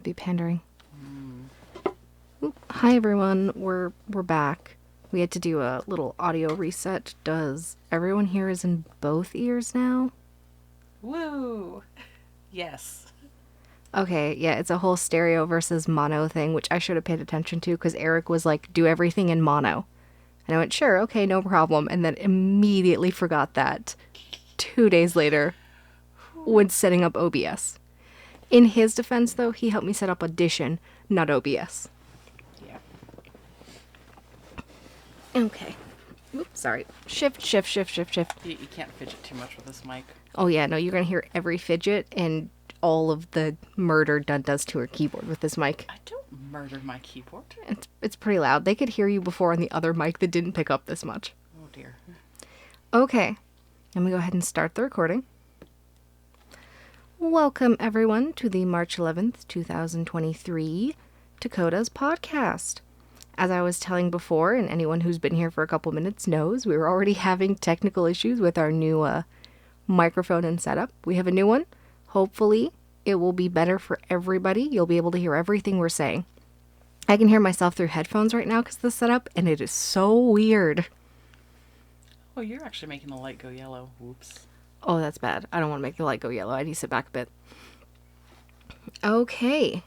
Be pandering. Oop. Hi everyone, we're back. We had to do a little audio reset. Does everyone here is in both ears now? Woo! Yes. Okay, yeah, it's a whole stereo versus mono thing, which I should have paid attention to because Eric was like, do everything in mono. And I went, sure, okay, no problem. And then immediately forgot that 2 days later when setting up OBS. In his defense, though, he helped me set up Audition, not OBS. Yeah. Okay. Oops, sorry. Shift, shift, shift, shift, shift. You can't fidget too much with this mic. Oh yeah, no, you're gonna hear every fidget and all of the murder Dun does to her keyboard with this mic. I don't murder my keyboard. It's pretty loud. They could hear you before on the other mic that didn't pick up this much. Oh dear. Okay, let me go ahead and start the recording. Welcome everyone to the March 11th, 2023 Tokotas podcast. As I was telling before, and anyone who's been here for a couple minutes knows, we were already having technical issues with our new microphone and setup. We have a new one. Hopefully, it will be better for everybody. You'll be able to hear everything we're saying. I can hear myself through headphones right now because of the setup, and it is so weird. Oh, you're actually making the light go yellow. Whoops. Oh, that's bad. I don't want to make the light go yellow. I need to sit back a bit. Okay.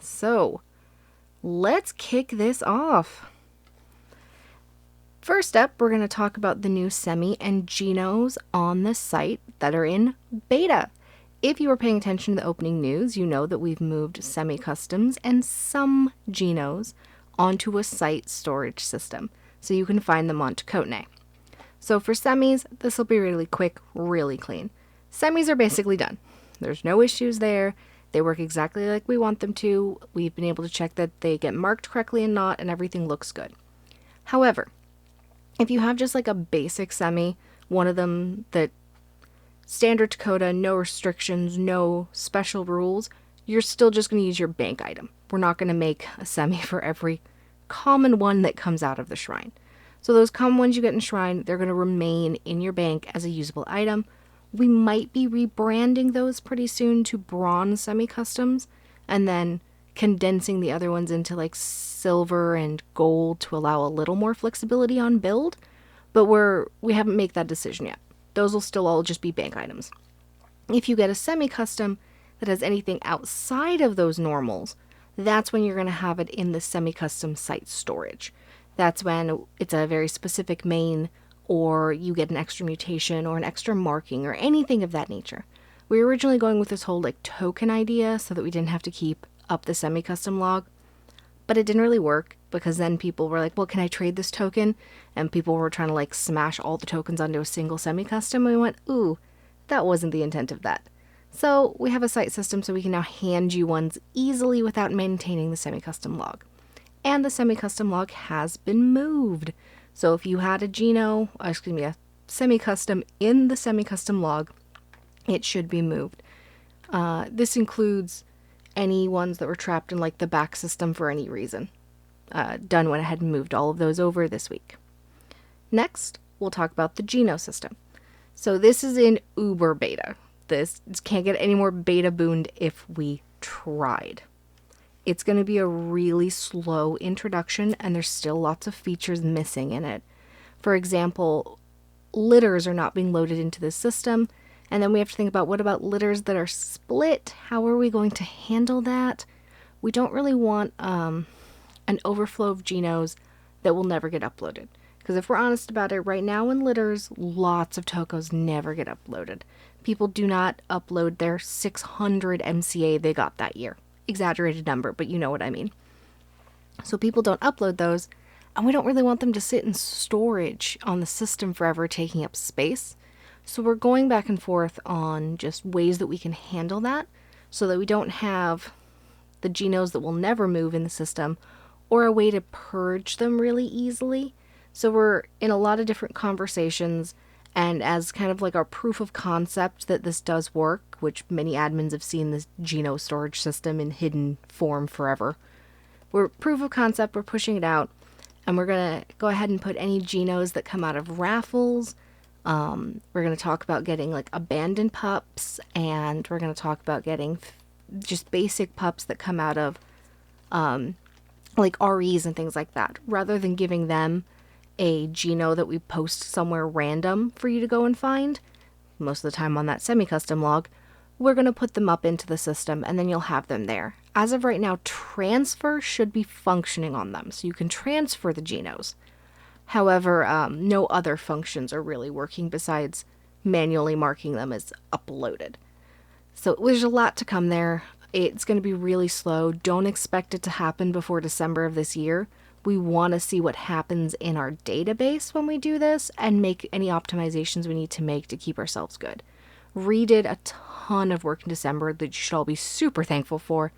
So, let's kick this off. First up, we're going to talk about the new semi and genos on the site that are in beta. If you were paying attention to the opening news, you know that we've moved semi-customs and some genos onto a site storage system, so you can find them on Tokota. So for semis, this will be really quick, really clean. Semis are basically done. There's no issues there. They work exactly like we want them to. We've been able to check that they get marked correctly and not, and everything looks good. However, if you have just like a basic semi, one of them that standard Tokota, no restrictions, no special rules, you're still just going to use your bank item. We're not going to make a semi for every common one that comes out of the shrine. So those common ones you get in shrine, they're going to remain in your bank as a usable item. We might be rebranding those pretty soon to bronze semi-customs and then condensing the other ones into like silver and gold to allow a little more flexibility on build. But we haven't made that decision yet. Those will still all just be bank items. If you get a semi-custom that has anything outside of those normals, that's when you're going to have it in the semi-custom site storage. That's when it's a very specific main, or you get an extra mutation or an extra marking or anything of that nature. We were originally going with this whole like token idea so that we didn't have to keep up the semi-custom log, but it didn't really work because then people were like, well, can I trade this token? And people were trying to like smash all the tokens onto a single semi-custom. And we went, ooh, that wasn't the intent of that. So we have a site system so we can now hand you ones easily without maintaining the semi-custom log. And the semi-custom log has been moved. So if you had a semi-custom in the semi-custom log, it should be moved. This includes any ones that were trapped in like the back system for any reason. Dun went ahead and moved all of those over this week. Next, we'll talk about the Geno system. So this is in uber beta. This can't get any more beta booned if we tried. It's going to be a really slow introduction, and there's still lots of features missing in it. For example, litters are not being loaded into the system, and then we have to think about what about litters that are split? How are we going to handle that? We don't really want an overflow of genos that will never get uploaded. Because if we're honest about it, right now in litters, lots of tokos never get uploaded. People do not upload their 600 MCA they got that year. Exaggerated number, but you know what I mean. So people don't upload those, and we don't really want them to sit in storage on the system forever, taking up space. So we're going back and forth on just ways that we can handle that so that we don't have the genos that will never move in the system, or a way to purge them really easily. So we're in a lot of different conversations, and as kind of like our proof of concept that this does work, which many admins have seen this Geno storage system in hidden form forever. We're proof of concept, we're pushing it out, and we're going to go ahead and put any genos that come out of raffles. We're going to talk about getting like abandoned pups, and we're going to talk about getting just basic pups that come out of like REs and things like that, rather than giving them a geno that we post somewhere random for you to go and find, most of the time on that semi-custom log. We're going to put them up into the system, and then you'll have them there. As of right now, transfer should be functioning on them, so you can transfer the genos. However, no other functions are really working besides manually marking them as uploaded. So there's a lot to come there. It's going to be really slow. Don't expect it to happen before December of this year. We want to see what happens in our database when we do this and make any optimizations we need to make to keep ourselves good. Redid a ton of work in December that you should all be super thankful for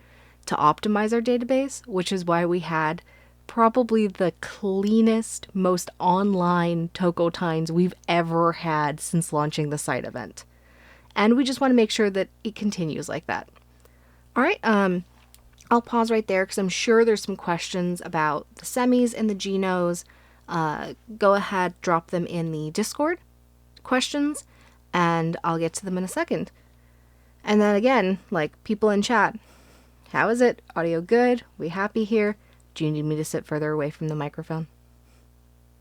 to optimize our database, which is why we had probably the cleanest, most online Tokotines we've ever had since launching the site event. And we just want to make sure that it continues like that. All right, I'll pause right there because I'm sure there's some questions about the semis and the genos. Go ahead, drop them in the Discord questions, and I'll get to them in a second. And then again, like people in chat, how is it? Audio good? We happy here? Do you need me to sit further away from the microphone?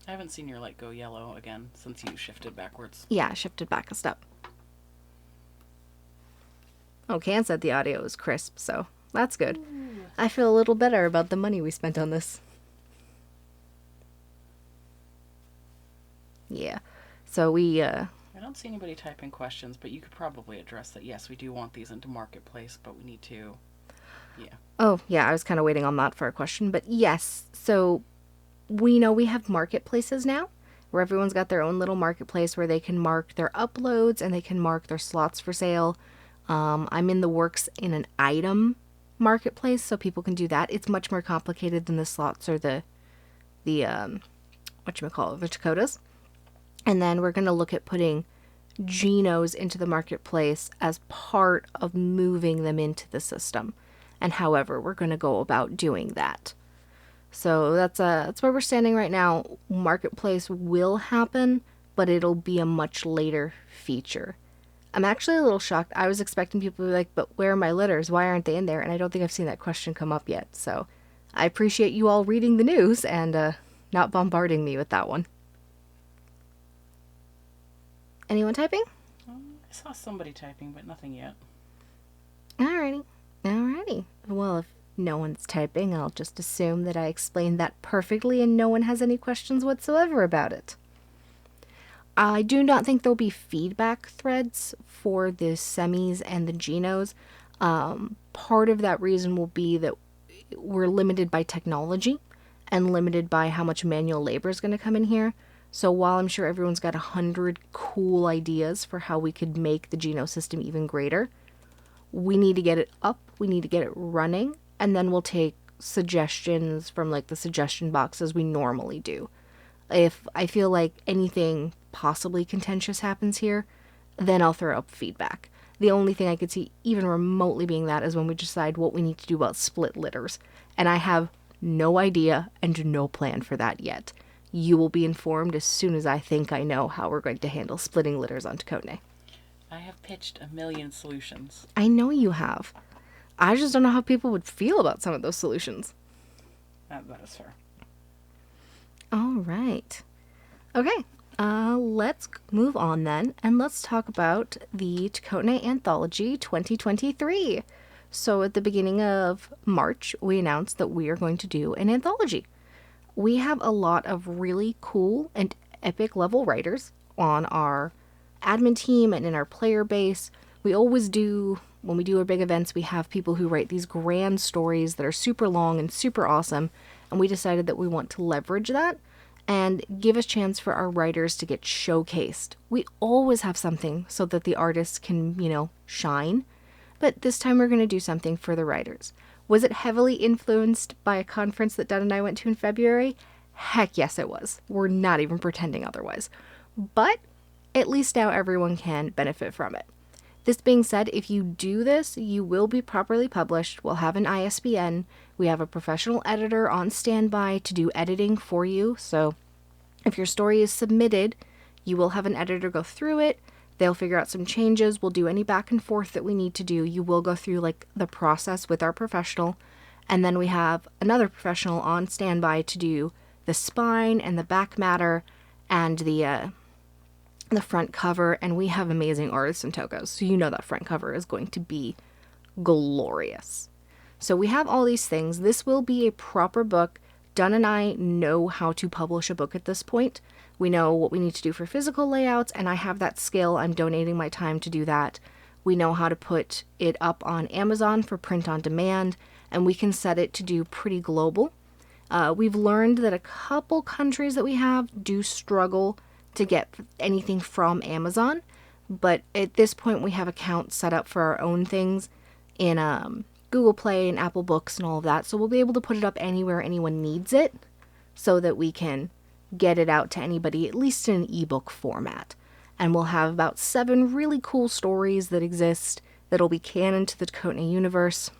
I haven't seen your light go yellow again since you shifted backwards. Yeah, I shifted back a step. Oh, Can said the audio is crisp, so that's good. Ooh. I feel a little better about the money we spent on this. Yeah. So we, I don't see anybody typing questions, but you could probably address that. Yes, we do want these into Marketplace, but we need to, yeah. Oh, yeah, I was kind of waiting on that for a question. But yes, so we know we have marketplaces now, where everyone's got their own little marketplace where they can mark their uploads and they can mark their slots for sale. I'm in the works in an item marketplace, so people can do that. It's much more complicated than the slots or the whatchamacallit, the Tokotas. And then we're going to look at putting genos into the marketplace as part of moving them into the system. And however, we're going to go about doing that. So that's where we're standing right now. Marketplace will happen, but it'll be a much later feature. I'm actually a little shocked. I was expecting people to be like, but where are my litters? Why aren't they in there? And I don't think I've seen that question come up yet. So I appreciate you all reading the news and not bombarding me with that one. Anyone typing? I saw somebody typing, but nothing yet. Alrighty. Well, if no one's typing, I'll just assume that I explained that perfectly and no one has any questions whatsoever about it. I do not think there'll be feedback threads for the semis and the genos. Part of that reason will be that we're limited by technology and limited by how much manual labor is going to come in here. So while I'm sure everyone's got 100 cool ideas for how we could make the geno system even greater, we need to get it up, we need to get it running, and then we'll take suggestions from like the suggestion box as we normally do. If I feel like anything possibly contentious happens here, then I'll throw up feedback. The only thing I could see even remotely being that is when we decide what we need to do about split litters. And I have no idea and no plan for that yet. You will be informed as soon as I think I know how we're going to handle splitting litters on Tokota. I have pitched a million solutions. I know you have. I just don't know how people would feel about some of those solutions. That is fair. All right. Okay. Let's move on then, and let's talk about the Tokota Anthology 2023. So at the beginning of March, we announced that we are going to do an anthology. We have a lot of really cool and epic level writers on our admin team and in our player base. We always do, when we do our big events, we have people who write these grand stories that are super long and super awesome, and we decided that we want to leverage that and give a chance for our writers to get showcased. We always have something so that the artists can, shine, but this time we're going to do something for the writers. Was it heavily influenced by a conference that Dad and I went to in February? Heck yes, it was. We're not even pretending otherwise. But at least now everyone can benefit from it. This being said, if you do this, you will be properly published. We'll have an ISBN. We have a professional editor on standby to do editing for you. So if your story is submitted, you will have an editor go through it, They'll figure out some changes. We'll do any back and forth that we need to do. You will go through like the process with our professional. And then we have another professional on standby to do the spine and the back matter and the front cover. And we have amazing artists in Tokos. So you know that front cover is going to be glorious. So we have all these things. This will be a proper book. Dunn and I know how to publish a book at this point. We know what we need to do for physical layouts, and I have that skill. I'm donating my time to do that. We know how to put it up on Amazon for print on demand, and we can set it to do pretty global. We've learned that a couple countries that we have do struggle to get anything from Amazon, but at this point we have accounts set up for our own things in Google Play and Apple Books and all of that, so we'll be able to put it up anywhere anyone needs it so that we can get it out to anybody, at least in an ebook format. And we'll have about 7 really cool stories that exist that'll be canon to the Tokota universe.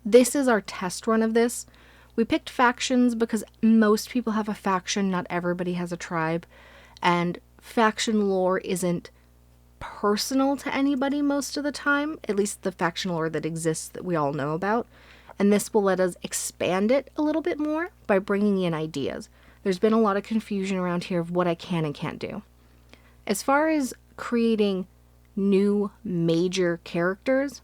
This is our test run of this. We picked factions because most people have a faction, not everybody has a tribe, and faction lore isn't personal to anybody most of the time, at least the faction lore that exists that we all know about. And this will let us expand it a little bit more by bringing in ideas. There's been a lot of confusion around here of what I can and can't do. As far as creating new major characters,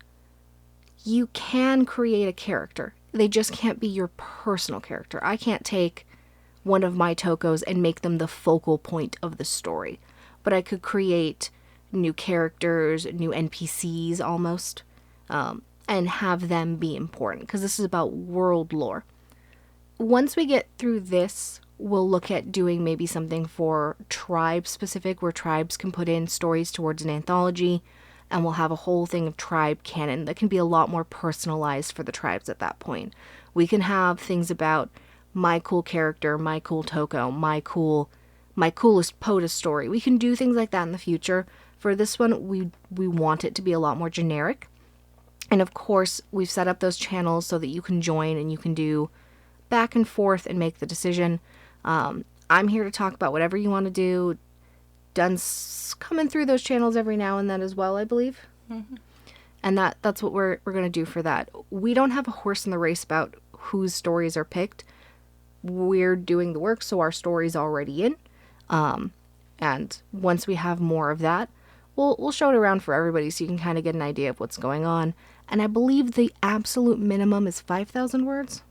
you can create a character. They just can't be your personal character. I can't take one of my Tokos and make them the focal point of the story. But I could create new characters, new NPCs almost, and have them be important, because this is about world lore. Once we get through this, we'll look at doing maybe something for tribe specific, where tribes can put in stories towards an anthology, and we'll have a whole thing of tribe canon that can be a lot more personalized for the tribes at that point. We can have things about my cool character, my cool Toko, my coolest POTA story. We can do things like that in the future. For this one, we want it to be a lot more generic. And of course, we've set up those channels so that you can join and you can do back and forth and make the decision. I'm here to talk about whatever you want to do. Dunn's coming through those channels every now and then as well, I believe. Mm-hmm. And that's what we're going to do for that. We don't have a horse in the race about whose stories are picked. We're doing the work, so our story's already in. And once we have more of that, we'll show it around for everybody so you can kind of get an idea of what's going on. And I believe the absolute minimum is 5,000 words.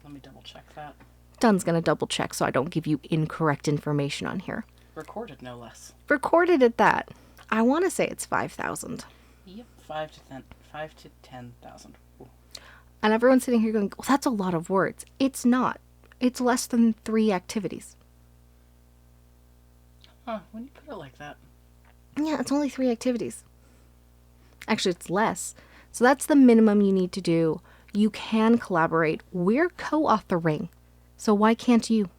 Let me double check that. Dunn's going to double check so I don't give you incorrect information on here. Recorded, no less. Recorded at that. I want to say it's 5,000. Yep, 5 to 10,000. And everyone's sitting here going, well, that's a lot of words. It's not. It's less than 3 activities. Huh, when you put it like that. Yeah, it's only 3 activities. Actually, it's less. So that's the minimum you need to do. You can collaborate. We're co-authoring. So why can't you?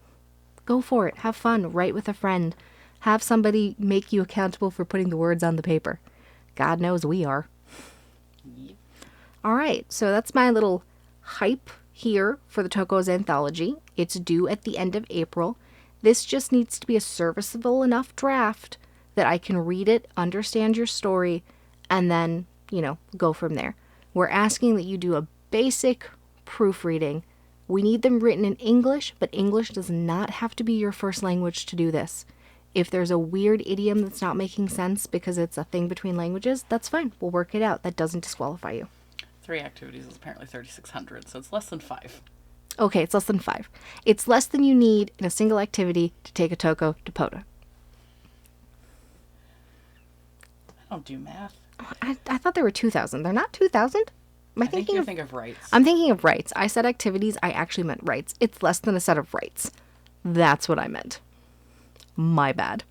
Go for it. Have fun. Write with a friend. Have somebody make you accountable for putting the words on the paper. God knows we are. Yep. All right. So that's my little hype here for the Toko's Anthology. It's due at the end of April. This just needs to be a serviceable enough draft that I can read it, understand your story, and then, go from there. We're asking that you do a basic proofreading. We need them written in English, but English does not have to be your first language to do this. If there's a weird idiom that's not making sense because it's a thing between languages, that's fine. We'll work it out. That doesn't disqualify you. 3 activities is apparently 3,600, so it's less than 5. Okay, it's less than 5. It's less than you need in a single activity to take a Toko to POTA. I don't do math. I thought there were 2,000. They're not 2,000? I think you think of rights. I'm thinking of rights. I said activities. I actually meant rights. It's less than a set of rights. That's what I meant. My bad.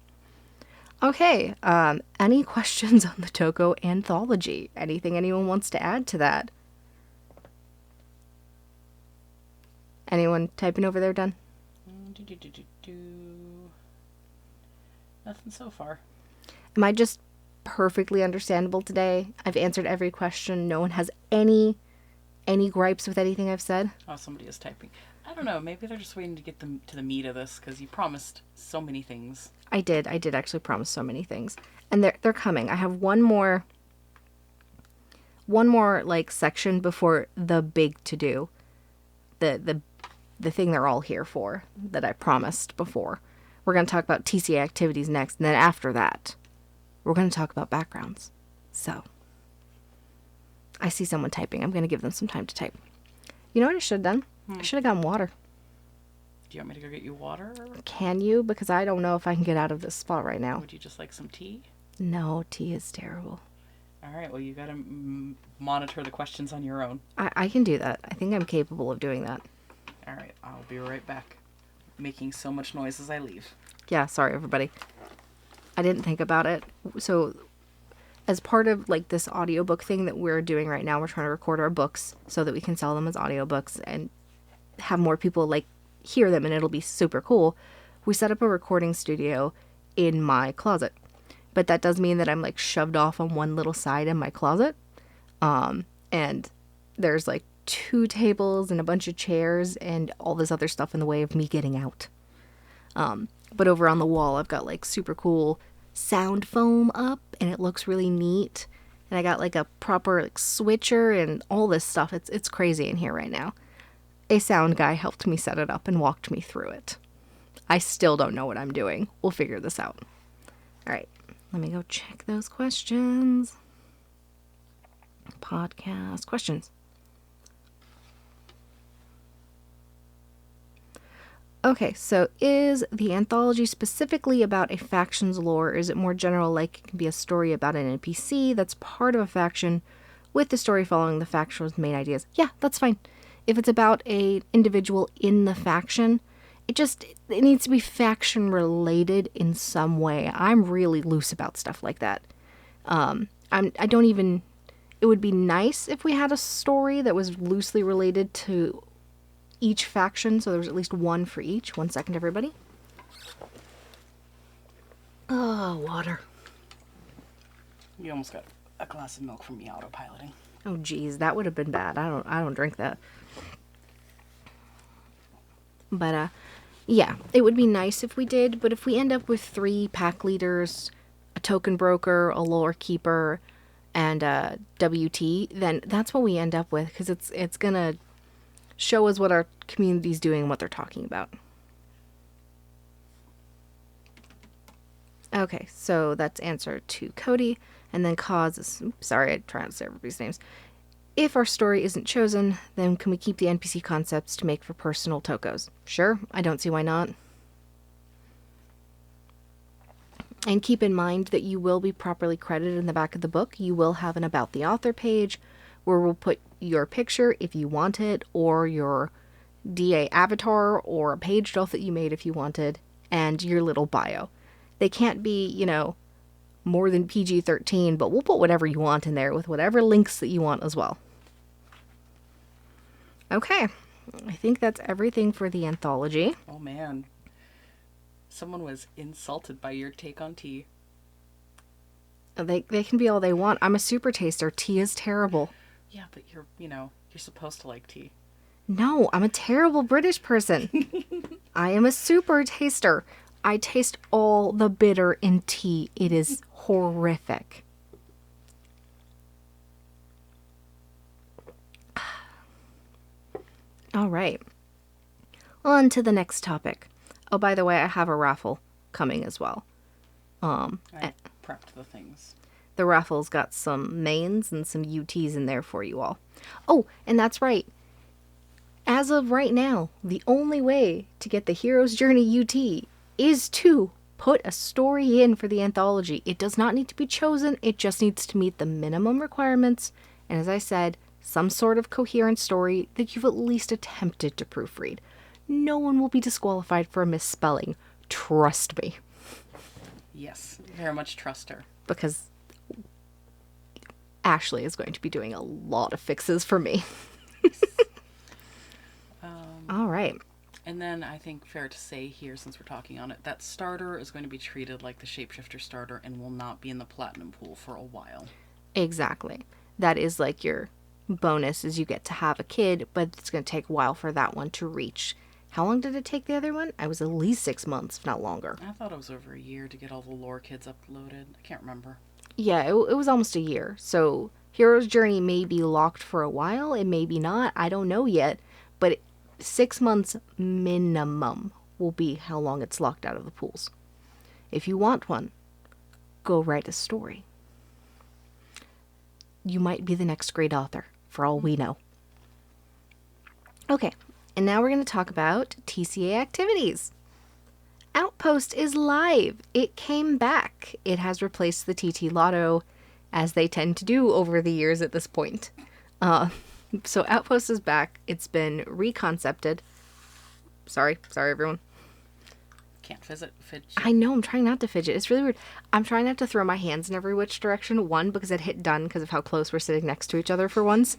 Okay. Any questions on the Toko Anthology? Anything anyone wants to add to that? Anyone typing over there, Dunn? Nothing so far. Am I just perfectly understandable today? I've answered every question. No one has any gripes with anything I've said? Oh, somebody is typing. I don't know. Maybe they're just waiting to get them to the meat of this because you promised so many things. I did actually promise so many things, and they're coming. I have one more like section before the big to do, the thing they're all here for that I promised before. We're going to talk about TCA activities next, and then after that, we're going to talk about backgrounds. So, I see someone typing. I'm going to give them some time to type. You know what I should have done? I should have gotten water. Do you want me to go get you water? Can you? Because I don't know if I can get out of this spot right now. Would you just like some tea? No, tea is terrible. All right, well, you got to monitor the questions on your own. I can do that. I think I'm capable of doing that. All right, I'll be right back. Making so much noise as I leave. Yeah, sorry, everybody. I didn't think about it. So, as part of like this audiobook thing that we're doing right now, we're trying to record our books so that we can sell them as audiobooks and have more people like hear them, and it'll be super cool. We set up a recording studio in my closet. But that does mean that I'm like shoved off on one little side in my closet. And there's like 2 tables and a bunch of chairs and all this other stuff in the way of me getting out. But over on the wall, I've got like super cool sound foam up, and it looks really neat. And I got like a proper like switcher and all this stuff. It's crazy in here right now. A sound guy helped me set it up and walked me through it. I still don't know what I'm doing. We'll figure this out. All right. Let me go check those questions. Podcast questions. Okay, so is the anthology specifically about a faction's lore, or is it more general, like it can be a story about an NPC that's part of a faction with the story following the faction's main ideas? Yeah, that's fine. If it's about a individual in the faction, it needs to be faction related in some way. I'm really loose about stuff like that. It would be nice if we had a story that was loosely related to each faction, so there was at least one for each. 1 second, everybody. Oh, water. You almost got a glass of milk from me autopiloting. Oh, geez, that would have been bad. I don't drink that. But, yeah, it would be nice if we did, but if we end up with 3 pack leaders, a token broker, a lore keeper, and a WT, then that's what we end up with, because it's gonna show us what our community's doing and what they're talking about. Okay, so that's answer to Cody, and then cause, sorry, I tried to say everybody's names. If our story isn't chosen, then can we keep the NPC concepts to make for personal tokos? Sure, I don't see why not. And keep in mind that you will be properly credited in the back of the book. You will have an About the Author page where we'll put your picture if you want it, or your DA avatar, or a page off that you made if you wanted, and your little bio. They can't be, more than PG-13, but we'll put whatever you want in there with whatever links that you want as well. Okay, I think that's everything for the anthology. Oh man, someone was insulted by your take on tea. They can be all they want. I'm a super taster. Tea is terrible. Yeah, but you're supposed to like tea. No, I'm a terrible British person. I am a super taster. I taste all the bitter in tea. It is horrific. All right. On to the next topic. Oh, by the way, I have a raffle coming as well. I prepped the things. The raffle's got some mains and some UTs in there for you all. Oh, and that's right. As of right now, the only way to get the Hero's Journey UT is to put a story in for the anthology. It does not need to be chosen. It just needs to meet the minimum requirements. And as I said, some sort of coherent story that you've at least attempted to proofread. No one will be disqualified for a misspelling. Trust me. Yes, very much trust her. Because Ashley is going to be doing a lot of fixes for me. All right. And then I think fair to say here, since we're talking on it, that starter is going to be treated like the Shapeshifter starter and will not be in the Platinum pool for a while. Exactly. That is like your bonus, is you get to have a kid, but it's going to take a while for that one to reach How long did it take the other one? I was at least 6 months, if not longer. I thought it was over a year to get all the lore kids uploaded. I can't remember. Yeah, it was almost a year. So Hero's Journey may be locked for a while. It may be not. I don't know yet. But 6 months minimum will be how long it's locked out of the pools. If you want one, go write a story. You might be the next great author, for all we know. Okay, and now we're going to talk about TCA activities. Outpost is live. It came back. It has replaced the TT Lotto, as they tend to do over the years at this point. So Outpost is back. It's been reconcepted. Sorry everyone. Can't fidget. I know, I'm trying not to fidget. It's really weird. I'm trying not to throw my hands in every which direction. One, because it hit done because of how close we're sitting next to each other for once.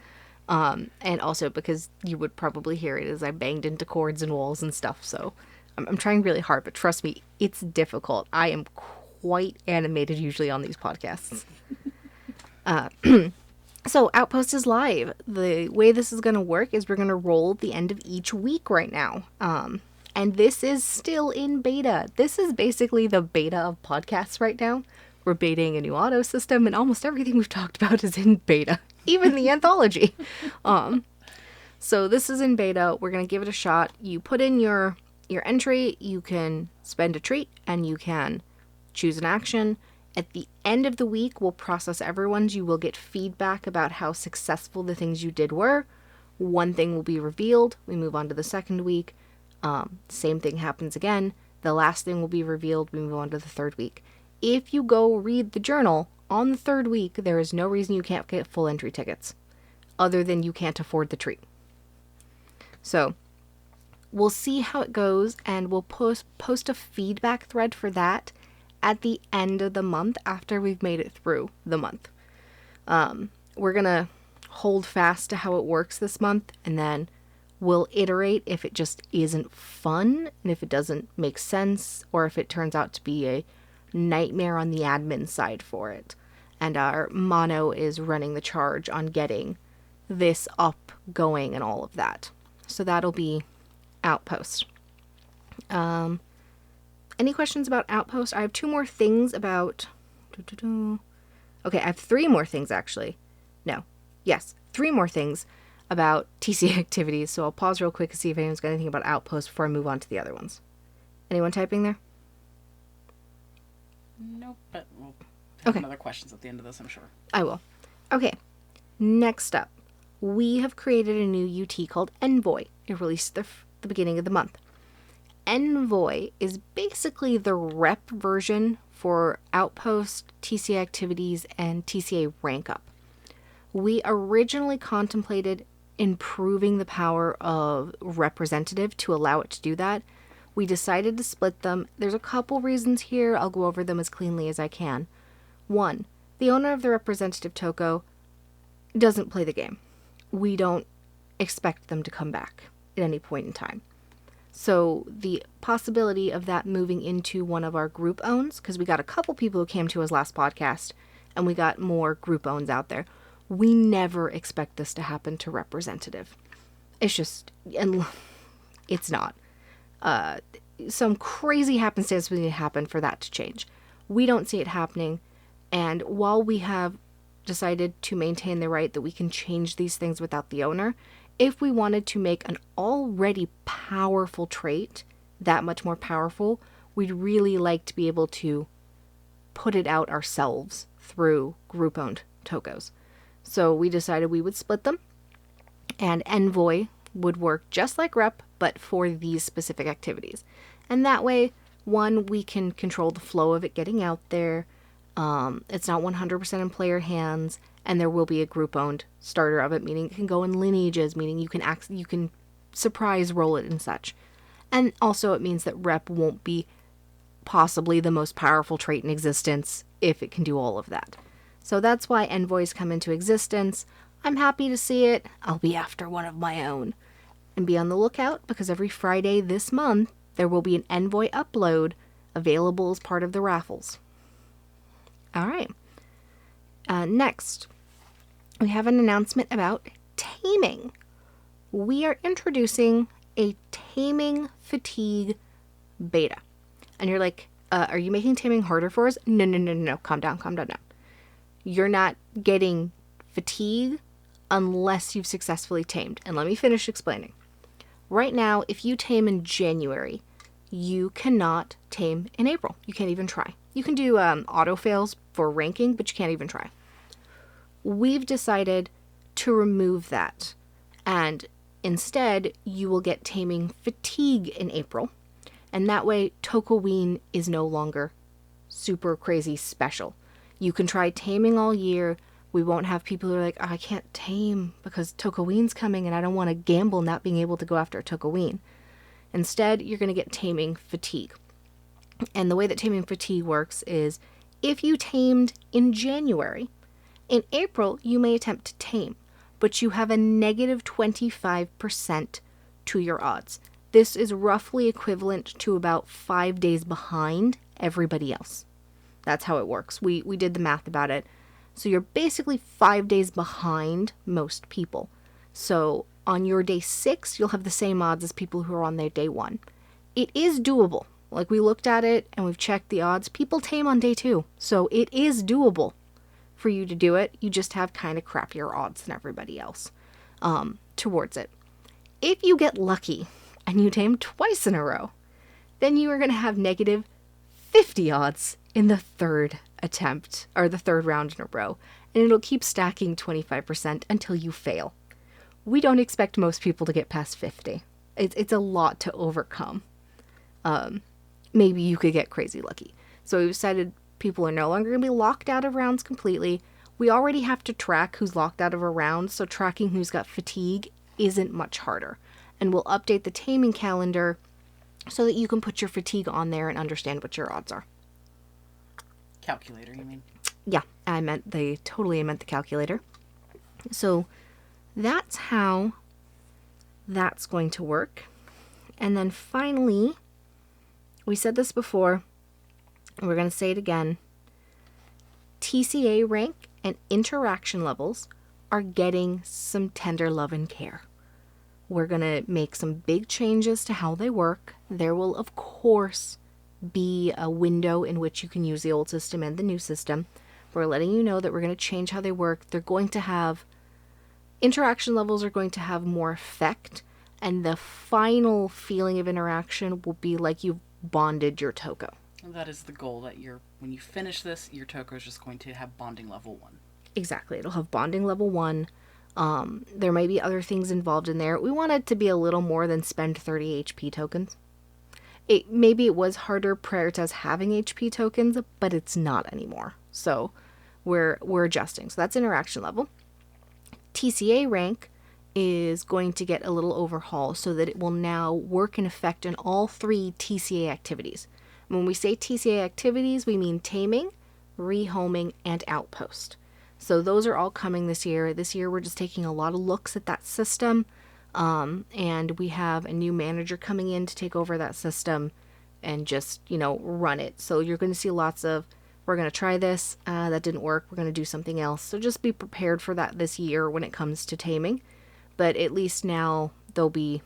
And also because you would probably hear it as I banged into cords and walls and stuff. So I'm trying really hard, but trust me, it's difficult. I am quite animated usually on these podcasts. So Outpost is live. The way this is going to work is we're going to roll at the end of each week right now. And this is still in beta. This is basically the beta of podcasts right now. We're betaing a new auto system, and almost everything we've talked about is in beta. Even the Anthology. So this is in beta. We're going to give it a shot. You put in your entry, you can spend a treat, and you can choose an action. At the end of the week, we'll process everyone's. You will get feedback about how successful the things you did were. One thing will be revealed. We move on to the second week. Same thing happens again. The last thing will be revealed. We move on to the third week. If you go read the journal on the third week, there is no reason you can't get full entry tickets, other than you can't afford the treat. So we'll see how it goes, and we'll post a feedback thread for that at the end of the month after we've made it through the month. We're going to hold fast to how it works this month, and then we'll iterate if it just isn't fun, and if it doesn't make sense, or if it turns out to be a nightmare on the admin side for it. And our mono is running the charge on getting this up, going, and all of that. So that'll be Outpost. Any questions about Outpost? I have two more things about... Okay, I have three more things, actually. No. Yes, three more things about TC activities. So I'll pause real quick to see if anyone's got anything about Outpost before I move on to the other ones. Anyone typing there? Nope, but we'll have Okay. other questions at the end of this, I'm sure. I will. Okay, next up. We have created a new UT called Envoy. It released the beginning of the month. Envoy is basically the rep version for Outpost, TCA activities, and TCA rank up. We originally contemplated improving the power of representative to allow it to do that. We decided to split them. There's a couple reasons here. I'll go over them as cleanly as I can. One, the owner of the representative Toko doesn't play the game. We don't expect them to come back at any point in time. So the possibility of that moving into one of our group owns, because we got a couple people who came to us last podcast, and we got more group owns out there. We never expect this to happen to representative. It's just, and it's not. Some crazy happenstance would need to happen for that to change. We don't see it happening, and while we have decided to maintain the right that we can change these things without the owner, if we wanted to make an already powerful trait that much more powerful, we'd really like to be able to put it out ourselves through group-owned Tokos. So we decided we would split them, and Envoy would work just like Rep, but for these specific activities. And that way, one, we can control the flow of it getting out there. It's not 100% in player hands, and there will be a group-owned starter of it, meaning it can go in lineages, meaning you can surprise roll it and such. And also it means that Rep won't be possibly the most powerful trait in existence if it can do all of that. So that's why Envoys come into existence. I'm happy to see it. I'll be after one of my own. And be on the lookout, because every Friday this month, there will be an Envoy upload available as part of the raffles. All right. Next, we have an announcement about taming. We are introducing a taming fatigue beta. And you're like, are you making taming harder for us? No, no, no, no, no. Calm down, calm down now. You're not getting fatigue unless you've successfully tamed. And let me finish explaining. Right now, if you tame in January, you cannot tame in April. You can't even try. You can do auto fails for ranking, but you can't even try. We've decided to remove that. And instead, you will get taming fatigue in April. And that way, Tokoween is no longer super crazy special. You can try taming all year. We won't have people who are like, oh, I can't tame because Tokoween's coming and I don't want to gamble not being able to go after a Tokoween. Instead, you're going to get taming fatigue. And the way that taming fatigue works is if you tamed in January, in April, you may attempt to tame, but you have a negative 25% to your odds. This is roughly equivalent to about 5 days behind everybody else. That's how it works. We did the math about it. So you're basically 5 days behind most people. So on your day 6, you'll have the same odds as people who are on their day 1. It is doable. Like, we looked at it and we've checked the odds. People tame on day 2. So it is doable for you to do it. You just have kind of crappier odds than everybody else towards it. If you get lucky and you tame twice in a row, then you are going to have negative 50 odds in the third attempt, or the third round in a row, and it'll keep stacking 25% until you fail. We don't expect most people to get past 50. It's a lot to overcome. Maybe you could get crazy lucky. So we decided people are no longer going to be locked out of rounds completely. We already have to track who's locked out of a round, so tracking who's got fatigue isn't much harder. And we'll update the taming calendar so that you can put your fatigue on there and understand what your odds are. Calculator, you mean? Yeah, I meant the calculator. So that's how that's going to work. And then finally, we said this before, and we're going to say it again. TCA rank and interaction levels are getting some tender love and care. We're going to make some big changes to how they work. There will, of course, be a window in which you can use the old system and the new system. We're letting you know that we're going to change how they work. They're going to have, interaction levels are going to have more effect, and the final feeling of interaction will be like you've bonded your Toko. That is the goal, that when you finish this, your Toko is just going to have bonding level 1. Exactly. It'll have bonding level 1. There may be other things involved in there. We want it to be a little more than spend 30 HP tokens. Maybe it was harder prior to us having HP tokens, but it's not anymore. So we're adjusting. So that's interaction level. TCA rank is going to get a little overhaul so that it will now work in effect in all 3 TCA activities. When we say TCA activities, we mean taming, rehoming, and outpost. So those are all coming this year. This year we're just taking a lot of looks at that system. And we have a new manager coming in to take over that system and just, run it. So you're going to see lots of, we're going to try this, that didn't work, we're going to do something else. So just be prepared for that this year when it comes to taming. But at least now the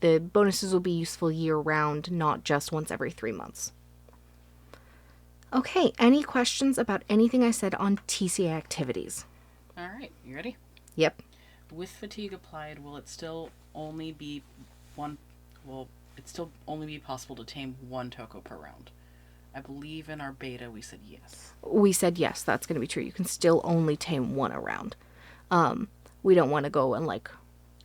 bonuses will be useful year round, not just once every 3 months. Okay, any questions about anything I said on TCA activities? All right, you ready? Yep. With fatigue applied, will it still only be possible to tame 1 Toko per round? I believe in our beta we said yes. We said yes, that's going to be true. You can still only tame 1 a round. We don't want to go and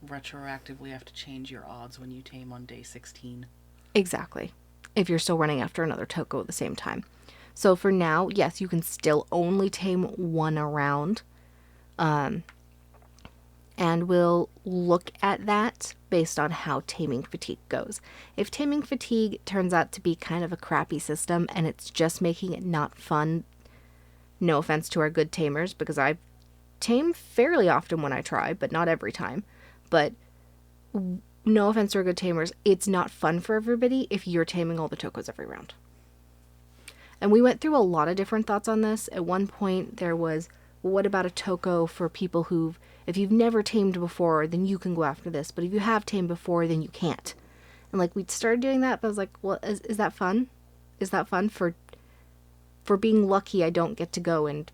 retroactively have to change your odds when you tame on day 16. Exactly. If you're still running after another Toko at the same time. So for now, yes, you can still only tame 1 a round. And we'll look at that based on how taming fatigue goes. If taming fatigue turns out to be kind of a crappy system and it's just making it not fun, no offense to our good tamers, because I tame fairly often when I try, but not every time. But no offense to our good tamers, it's not fun for everybody if you're taming all the Tokos every round. And we went through a lot of different thoughts on this. At one point, there was what about a toko for people who, if you've never tamed before, then you can go after this, but if you have tamed before, then you can't. And like we started doing that, but I was like, well, is that fun? Is that fun for being lucky? I don't get to go and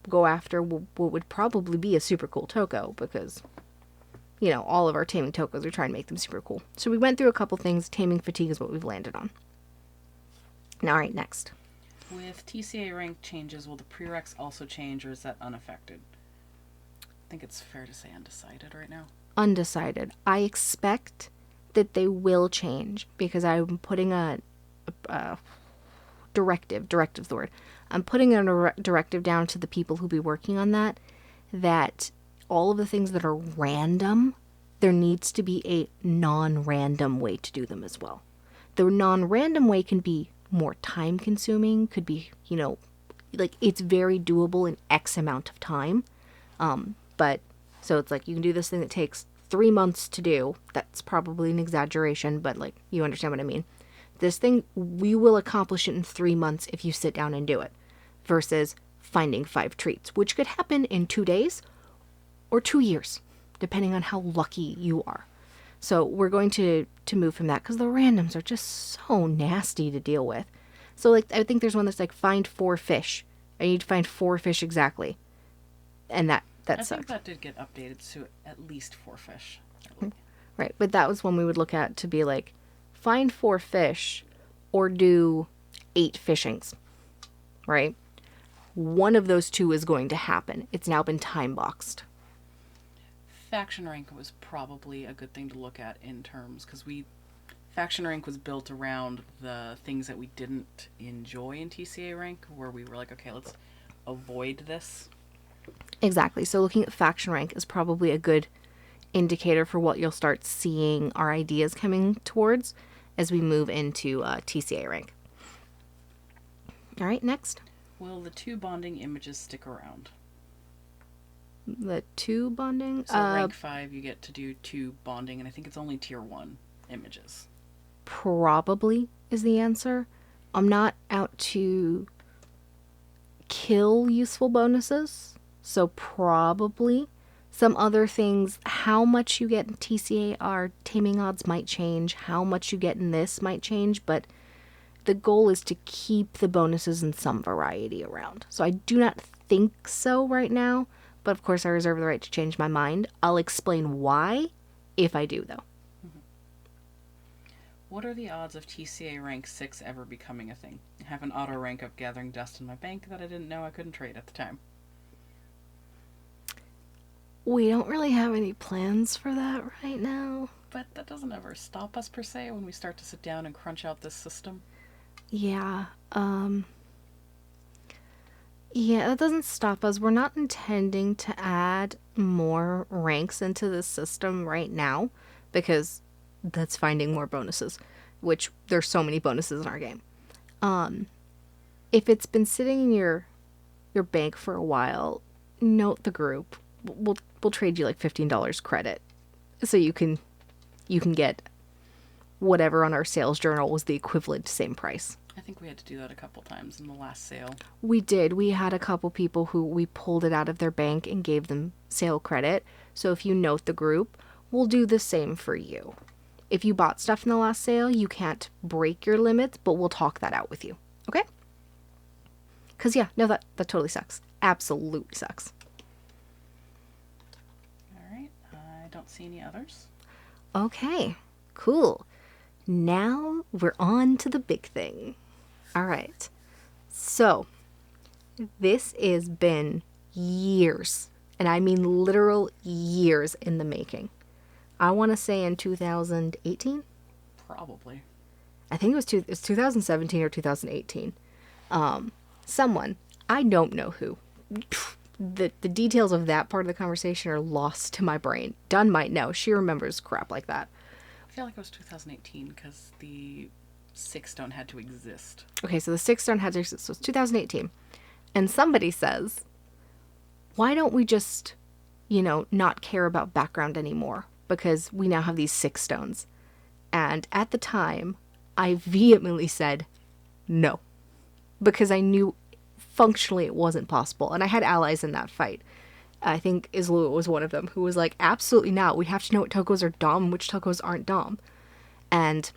go after what would probably be a super cool toko, because all of our taming tokos are trying to make them super cool. So we went through a couple things. Taming fatigue is what we've landed on. Now, all right, next. With TCA rank changes, will the prereqs also change, or is that unaffected? I think it's fair to say undecided right now. Undecided. I expect that they will change, because I'm putting a directive's the word. I'm putting a directive down to the people who be working on that all of the things that are random, there needs to be a non-random way to do them as well. The non-random way can be more time consuming, could be, like it's very doable in X amount of time. But so it's like you can do this thing that takes 3 months to do. That's probably an exaggeration, but like you understand what I mean. This thing, we will accomplish it in 3 months if you sit down and do it, versus finding 5 treats, which could happen in 2 days or 2 years, depending on how lucky you are. So we're going to move from that, because the randoms are just so nasty to deal with. So like I think there's one that's like find 4 fish. I need to find 4 fish exactly, and that sucks. I think that did get updated to at least 4 fish. Right, but that was one we would look at to be like, find 4 fish or do 8 fishings, right? One of those 2 is going to happen. It's now been time boxed. Faction rank was probably a good thing to look at in terms, because faction rank was built around the things that we didn't enjoy in TCA rank, where we were like, okay, let's avoid this. Exactly. So looking at faction rank is probably a good indicator for what you'll start seeing our ideas coming towards as we move into TCA rank. All right, next. Will the 2 bonding images stick around? The 2 bonding? So rank 5, you get to do 2 bonding, and I think it's only tier 1 images. Probably is the answer. I'm not out to kill useful bonuses, so probably. Some other things, how much you get in TCA taming odds might change, how much you get in this might change, but the goal is to keep the bonuses in some variety around. So I do not think so right now, but of course I reserve the right to change my mind. I'll explain why if I do, though. Mm-hmm. What are the odds of TCA rank 6 ever becoming a thing? I have an auto rank up gathering dust in my bank that I didn't know I couldn't trade at the time. We don't really have any plans for that right now. But that doesn't ever stop us, per se, when we start to sit down and crunch out this system. Yeah, yeah, that doesn't stop us. We're not intending to add more ranks into the system right now, because that's finding more bonuses, which there's so many bonuses in our game. If it's been sitting in your bank for a while, note the group. We'll trade you like $15 credit, so you can get whatever on our sales journal was the equivalent to same price. I think we had to do that a couple times in the last sale. We did. We had a couple people who we pulled it out of their bank and gave them sale credit. So if you note the group, we'll do the same for you. If you bought stuff in the last sale, you can't break your limits, but we'll talk that out with you. Okay? Because, yeah, no, that totally sucks. Absolutely sucks. All right. I don't see any others. Okay. Cool. Now we're on to the big thing. All right. So, this has been years, and I mean literal years in the making. I want to say in 2018? Probably. I think it was 2017 or 2018. Someone, I don't know who. The details of that part of the conversation are lost to my brain. Dunn might know. She remembers crap like that. I feel like it was 2018 because the 6 stone had to exist. Okay, so the 6 stone had to exist. So it's 2018. And somebody says, why don't we just, not care about background anymore? Because we now have these 6 stones. And at the time, I vehemently said no. Because I knew functionally it wasn't possible. And I had allies in that fight. I think Islu was one of them who was like, absolutely not. We have to know what Tokos are Dom and which Tokos aren't Dom. And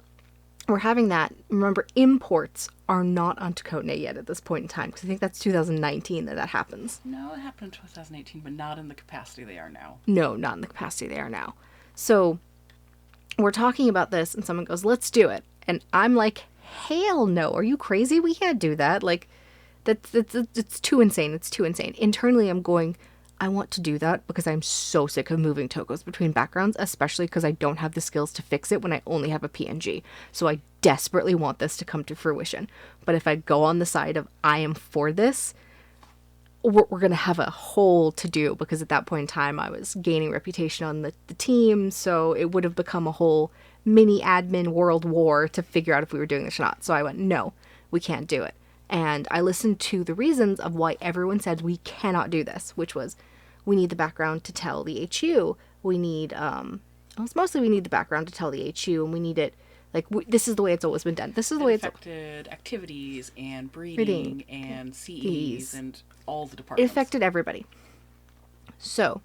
we're having that. Remember, imports are not on Tokota yet at this point in time, because I think that's 2019 that happens. No, it happened in 2018, but not in the capacity they are now. No, not in the capacity they are now. So we're talking about this, and someone goes, let's do it. And I'm like, hell no. Are you crazy? We can't do that. Like, it's too insane. It's too insane. Internally, I'm going, I want to do that because I'm so sick of moving Tokos between backgrounds, especially because I don't have the skills to fix it when I only have a PNG. So I desperately want this to come to fruition. But if I go on the side of I am for this, we're going to have a whole to do, because at that point in time I was gaining reputation on the team. So it would have become a whole mini admin world war to figure out if we were doing this or not. So I went, no, we can't do it. And I listened to the reasons of why everyone said we cannot do this, which was we need the background to tell the HU. We need, it's mostly we need the background to tell the HU, and we need it, like, this is the way it's always been done. This is the way it's affected activities and breeding and CEs and all the It departments. affected everybody. So,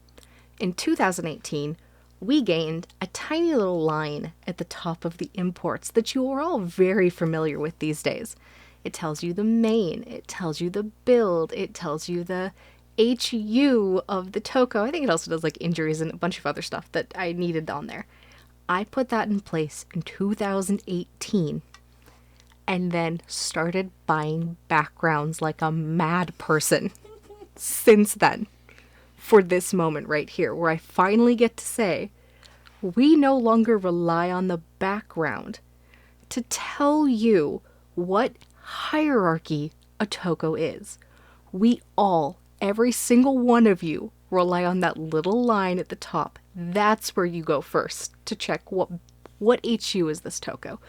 in 2018, we gained a tiny little line at the top of the imports that you are all very familiar with these days. It tells you the main, it tells you the build, it tells you the HU of the Toko. I think it also does like injuries and a bunch of other stuff that I needed on there. I put that in place in 2018 and then started buying backgrounds like a mad person since then, for this moment right here, where I finally get to say, we no longer rely on the background to tell you what hierarchy a Toko is. We all, every single one of you, rely on that little line at the top. That's where you go first to check what HU is this Toko.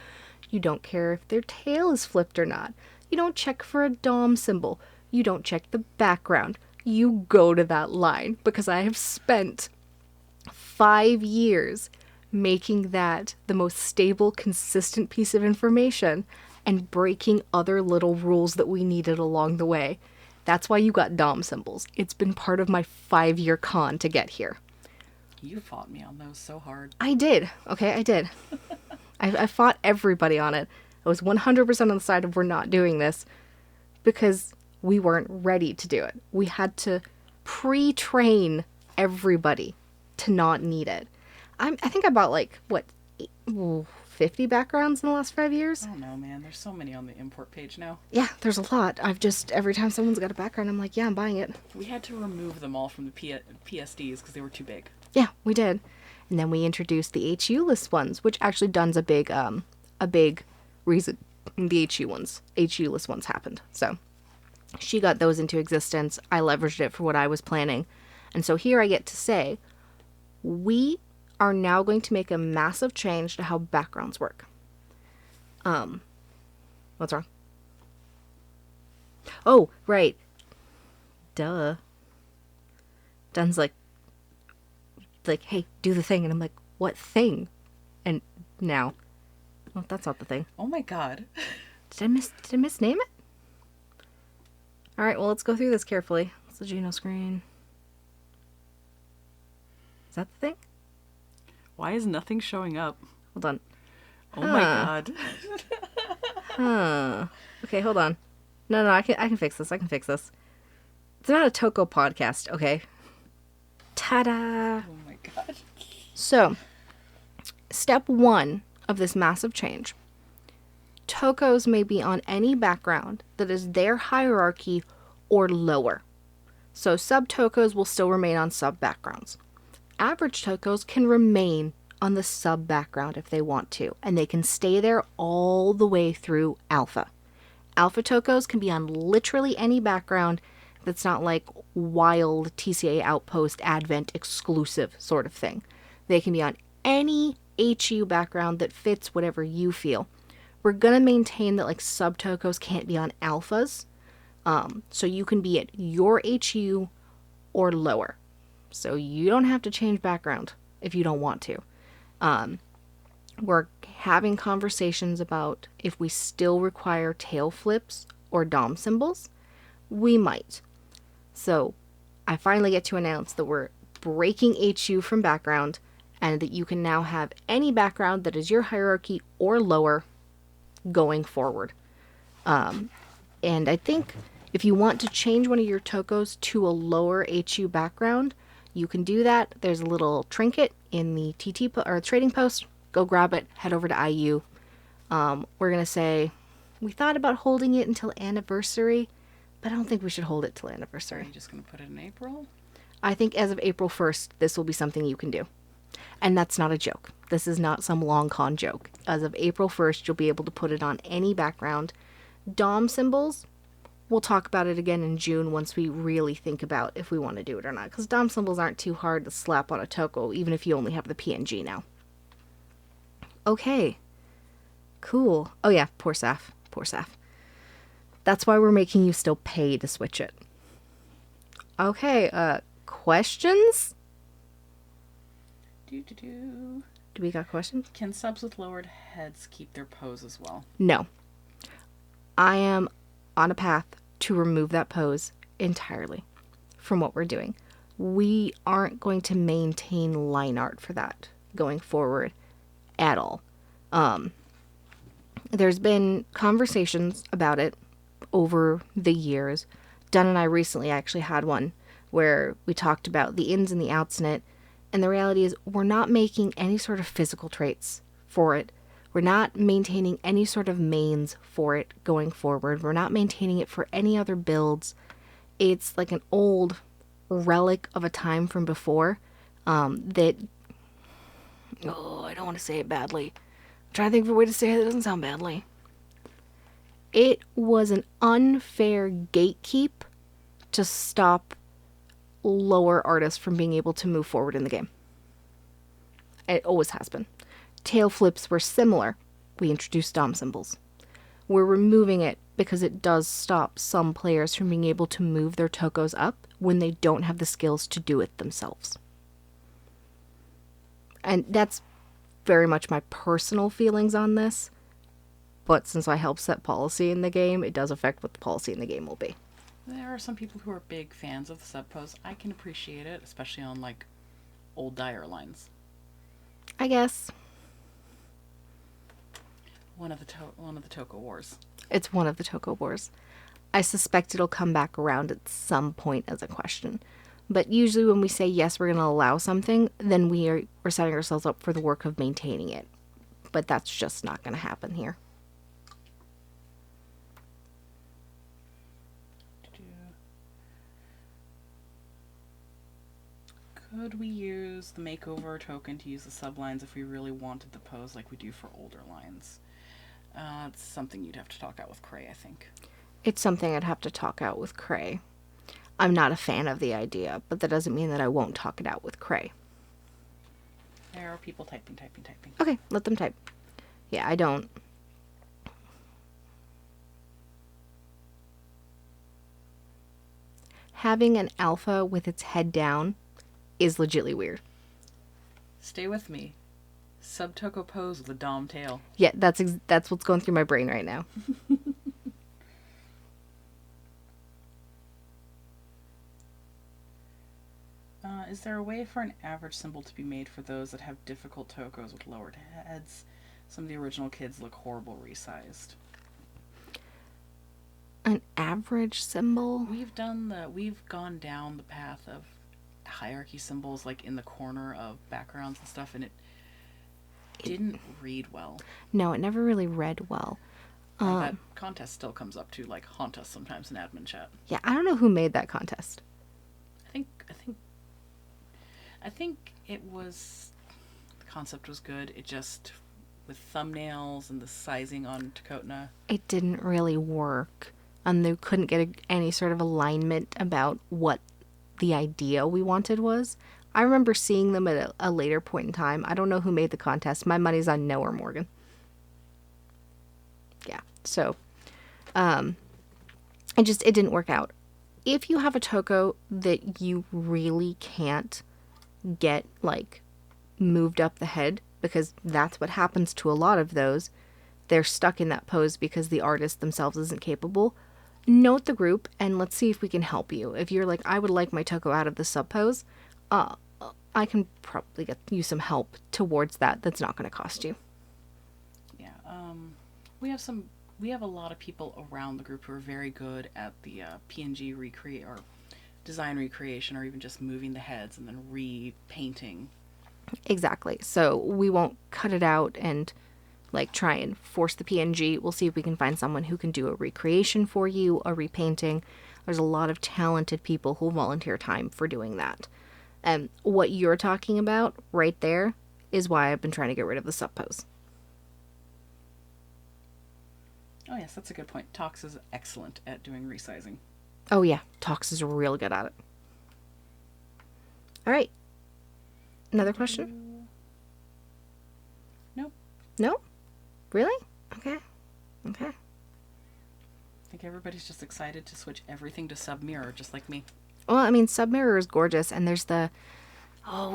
You don't care if their tail is flipped or not. You don't check for a Dom symbol. You don't check the background. You go to that line, because I have spent 5 years making that the most stable, consistent piece of information and breaking other little rules that we needed along the way. That's why you got Dom symbols. It's been part of my 5-year con to get here. You fought me on those so hard. I did. Okay, I did. I fought everybody on it. I was 100% on the side of we're not doing this because we weren't ready to do it. We had to pre-train everybody to not need it. I think I bought like, 50 backgrounds in the last 5 years? I don't know, man. There's so many on the import page now. Yeah, there's a lot. Every time someone's got a background, I'm like, yeah, I'm buying it. We had to remove them all from the PSDs because they were too big. Yeah, we did. And then we introduced the HU-less ones, which actually done's a big reason the HU-less ones happened. So she got those into existence. I leveraged it for what I was planning. And so here I get to say, we are now going to make a massive change to how backgrounds work. What's wrong? Oh, right. Duh. Dun's like, hey, do the thing. And I'm like, what thing? And now, well, that's not the thing. Oh my god. Did I misname it? All right, well, let's go through this carefully. It's the Geno screen. Is that the thing? Why is nothing showing up? Hold on. Oh my god. Okay, hold on. No, I can fix this. It's not a Toko podcast, okay? Ta-da! Oh my god. So, step 1 of this massive change. Tokos may be on any background that is their hierarchy or lower. So sub-Tokos will still remain on sub-backgrounds. Average Tokos can remain on the sub-background if they want to, and they can stay there all the way through Alpha. Alpha Tokos can be on literally any background that's not like wild TCA Outpost Advent exclusive sort of thing. They can be on any HU background that fits whatever you feel. We're going to maintain that like sub-Tokos can't be on alphas, so you can be at your HU or lower. So you don't have to change background if you don't want to. We're having conversations about if we still require tail flips or Dom symbols, We might. So I finally get to announce that we're breaking HU from background and that you can now have any background that is your hierarchy or lower going forward. And I think if you want to change one of your tokos to a lower HU background, you can do that. There's a little trinket in the or trading post. Go grab it, head over to IU. We're going to say, we thought about holding it until anniversary, but I don't think we should hold it till Are anniversary. you just going to put it in April? I think as of April 1st, this will be something you can do. And that's not a joke. This is not some long con joke. As of April 1st, you'll be able to put it on any background. DOM symbols, we'll talk about it again in June once we really think about if we want to do it or not. Because DOM symbols aren't too hard to slap on a toko, even if you only have the PNG now. Okay. Cool. Oh yeah, poor Saf. Poor Saf. That's why we're making you still pay to switch it. Okay, questions? Do we got questions? Can subs with lowered heads keep their pose as well? No. I am on a path to remove that pose entirely from what we're doing. We aren't going to maintain line art for that going forward at all. There's been conversations about it over the years. Dunn and I recently actually had one where we talked about the ins and the outs in it. And the reality is we're not making any sort of physical traits for it. We're not maintaining any sort of mains for it going forward. We're not maintaining it for any other builds. It's like an old relic of a time from before that... Oh, I don't want to say it badly. I'm trying to think of a way to say it that doesn't sound badly. It was an unfair gatekeep to stop lower artists from being able to move forward in the game. It always has been. Tail flips were similar. We introduced DOM symbols. We're removing it because it does stop some players from being able to move their tokos up when they don't have the skills to do it themselves. And that's very much my personal feelings on this. But since I help set policy in the game, it does affect what the policy in the game will be. There are some people who are big fans of the sub pose. I can appreciate it, especially on like old dire lines. I guess. One of the Toko Wars. It's one of the Toko Wars. I suspect it'll come back around at some point as a question. But usually when we say yes, we're going to allow something, then we're setting ourselves up for the work of maintaining it. But that's just not going to happen here. Could we use the makeover token to use the sublines if we really wanted the pose like we do for older lines? It's something you'd have to talk out with Cray, I think. It's something I'd have to talk out with Cray. I'm not a fan of the idea, but that doesn't mean that I won't talk it out with Cray. There are people typing. Okay, let them type. Yeah, I don't. Having an alpha with its head down is legitly weird. Stay with me. Sub-Toko pose with a dom tail. Yeah, that's what's going through my brain right now. Is there a way for an average symbol to be made for those that have difficult tokos with lowered heads? Some of the original kids look horrible resized. An average symbol? We've gone down the path of hierarchy symbols like in the corner of backgrounds and stuff, and it didn't read well. No, it never really read well. That contest still comes up to like haunt us sometimes in admin chat. Yeah, I don't know who made that contest. I think it was, the concept was good. It just, with thumbnails and the sizing on Tokota, it didn't really work. And they couldn't get any sort of alignment about what the idea we wanted was. I remember seeing them at a later point in time. I don't know who made the contest. My money's on Noah or Morgan. Yeah, so it didn't work out. If you have a toko that you really can't get like moved up the head, because that's what happens to a lot of those, they're stuck in that pose because the artist themselves isn't capable, note the group and let's see if we can help you. If you're like, I would like my Toko out of the sub pose, I can probably get you some help towards that. That's not going to cost you. Yeah. We have a lot of people around the group who are very good at the PNG recreate or design recreation, or even just moving the heads and then repainting. Exactly. So we won't cut it out and like try and force the PNG. We'll see if we can find someone who can do a recreation for you, a repainting. There's a lot of talented people who volunteer time for doing that. And what you're talking about right there is why I've been trying to get rid of the sub pose. Oh yes, that's a good point. Tox is excellent at doing resizing. Oh yeah, Tox is real good at it. All right. Another question? Nope. No? Really? Okay. I think everybody's just excited to switch everything to sub mirror, just like me. Well, I mean, sub mirror is gorgeous, and there's the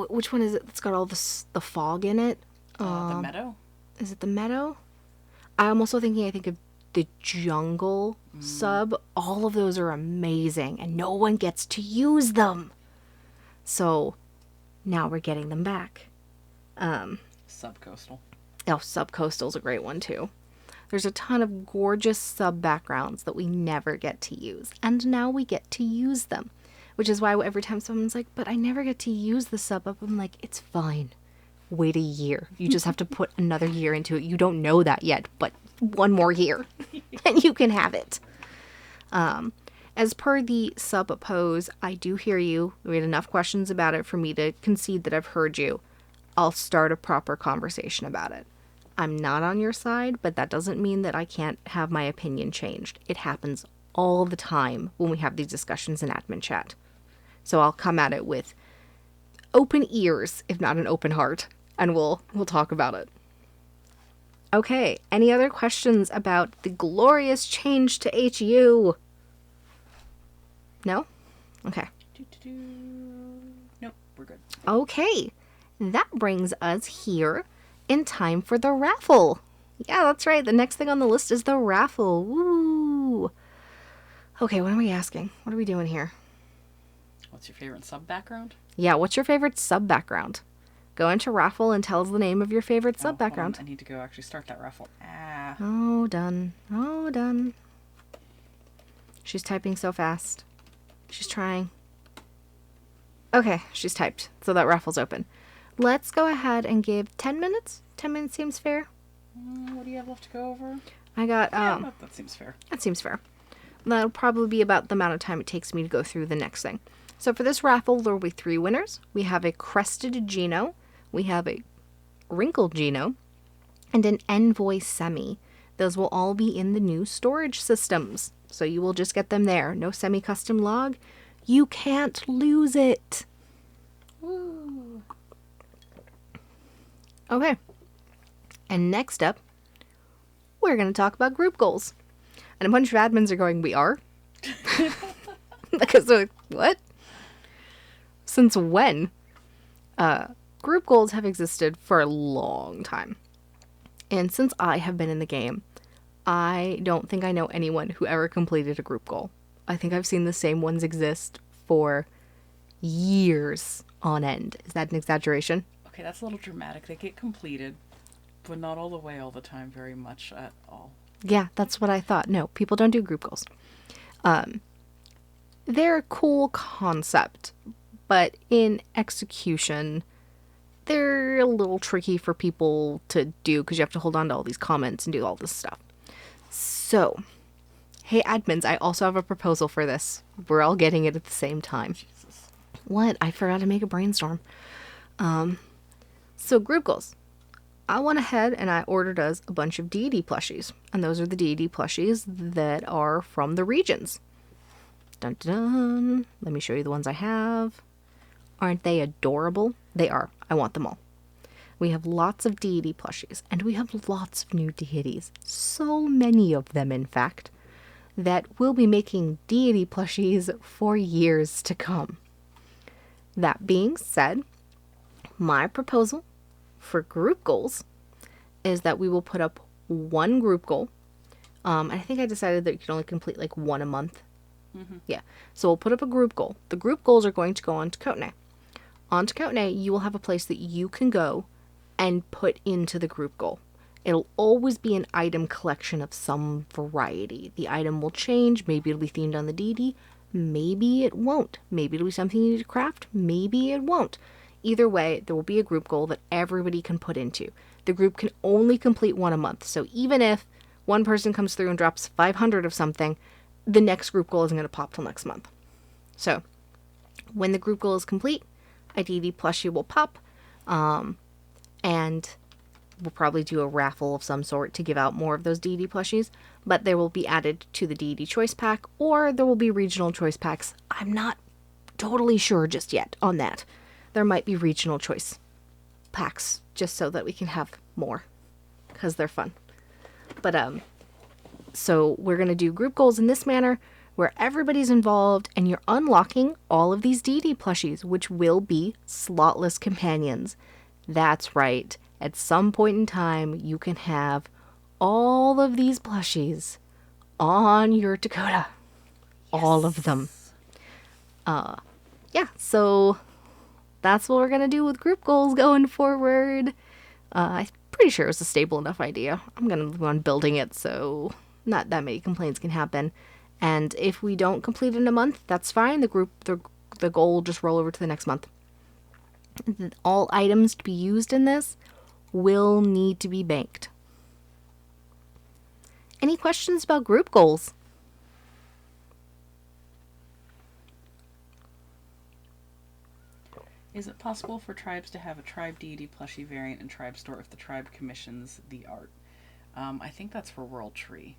which one is it that's got all the fog in it? The meadow. Is it the meadow? I'm also thinking. I think of the jungle sub. All of those are amazing, and no one gets to use them. So now we're getting them back. Subcoastal. Oh, subcoastal's a great one too. There's a ton of gorgeous sub backgrounds that we never get to use, and now we get to use them. Which is why every time someone's like, but I never get to use the sub up, I'm like, it's fine. Wait a year. You just have to put another year into it. You don't know that yet, but one more year and you can have it. As per the sub pose, I do hear you. We had enough questions about it for me to concede that I've heard you. I'll start a proper conversation about it. I'm not on your side, but that doesn't mean that I can't have my opinion changed. It happens all the time when we have these discussions in admin chat. So I'll come at it with open ears, if not an open heart, and we'll talk about it. Okay, any other questions about the glorious change to HU? No? Okay. Nope, we're good. Okay, that brings us here in time for the raffle. Yeah, that's right. The next thing on the list is the raffle. Woo! Okay, what are we asking? What are we doing here? What's your favorite sub background? Yeah, what's your favorite sub background? Go into Raffle and tell us the name of your favorite sub background. I need to go actually start that raffle. Oh, done. Oh, done. She's typing so fast. She's trying. Okay, she's typed. So that raffle's open. Let's go ahead and give 10 minutes. 10 minutes seems fair. What do you have left to go over? I got, that seems fair. That seems fair. That'll probably be about the amount of time it takes me to go through the next thing. So for this raffle, there will be 3 winners. We have a crested Geno, we have a wrinkled Geno, and an envoy semi. Those will all be in the new storage systems. So you will just get them there. No semi-custom log. You can't lose it. Woo. Okay. And next up, we're going to talk about group goals. And a bunch of admins are going, we are? Because they're like, what? Since when? Group goals have existed for a long time. And since I have been in the game, I don't think I know anyone who ever completed a group goal. I think I've seen the same ones exist for years on end. Is that an exaggeration? Okay, that's a little dramatic. They get completed, but not all the way all the time very much at all. Yeah, that's what I thought. No, people don't do group goals. They're a cool concept, but in execution, they're a little tricky for people to do because you have to hold on to all these comments and do all this stuff. So, hey admins, I also have a proposal for this. We're all getting it at the same time. Jesus. What? I forgot to make a brainstorm. So group goals. I went ahead and I ordered us a bunch of deity plushies. And those are the deity plushies that are from the regions. Dun dun dun. Let me show you the ones I have. Aren't they adorable? They are. I want them all. We have lots of deity plushies. And we have lots of new deities. So many of them, in fact, that we'll be making deity plushies for years to come. That being said, my proposal for group goals is that we will put up one group goal And I think I decided that you can only complete like one a month. Mm-hmm. Yeah. So we'll put up a group goal. The group goals are going to go on Tokota. On Tokota, you will have a place that you can go and put into the group goal. It'll always be an item collection of some variety. The item will change. Maybe it'll be themed on the deity. Maybe it won't. Maybe it'll be something you need to craft. Maybe it won't. Either way, there will be a group goal that everybody can put into. The group can only complete one a month. So even if one person comes through and drops 500 of something, the next group goal isn't going to pop till next month. So when the group goal is complete, a deity plushie will pop, and we'll probably do a raffle of some sort to give out more of those deity plushies, but they will be added to the deity choice pack, or there will be regional choice packs. I'm not totally sure just yet on that. There might be regional choice packs just so that we can have more, because they're fun. But so we're going to do group goals in this manner where everybody's involved and you're unlocking all of these deity plushies, which will be slotless companions. That's right. At some point in time, you can have all of these plushies on your Tokota. All of them. Yeah, so that's what we're going to do with group goals going forward. I'm pretty sure it was a stable enough idea. I'm going to go on building it, so not that many complaints can happen. And if we don't complete it in a month, that's fine. The goal will just roll over to the next month. All items to be used in this will need to be banked. Any questions about group goals? Is it possible for tribes to have a tribe deity plushie variant in Tribe Store if the tribe commissions the art? I think that's for World Tree.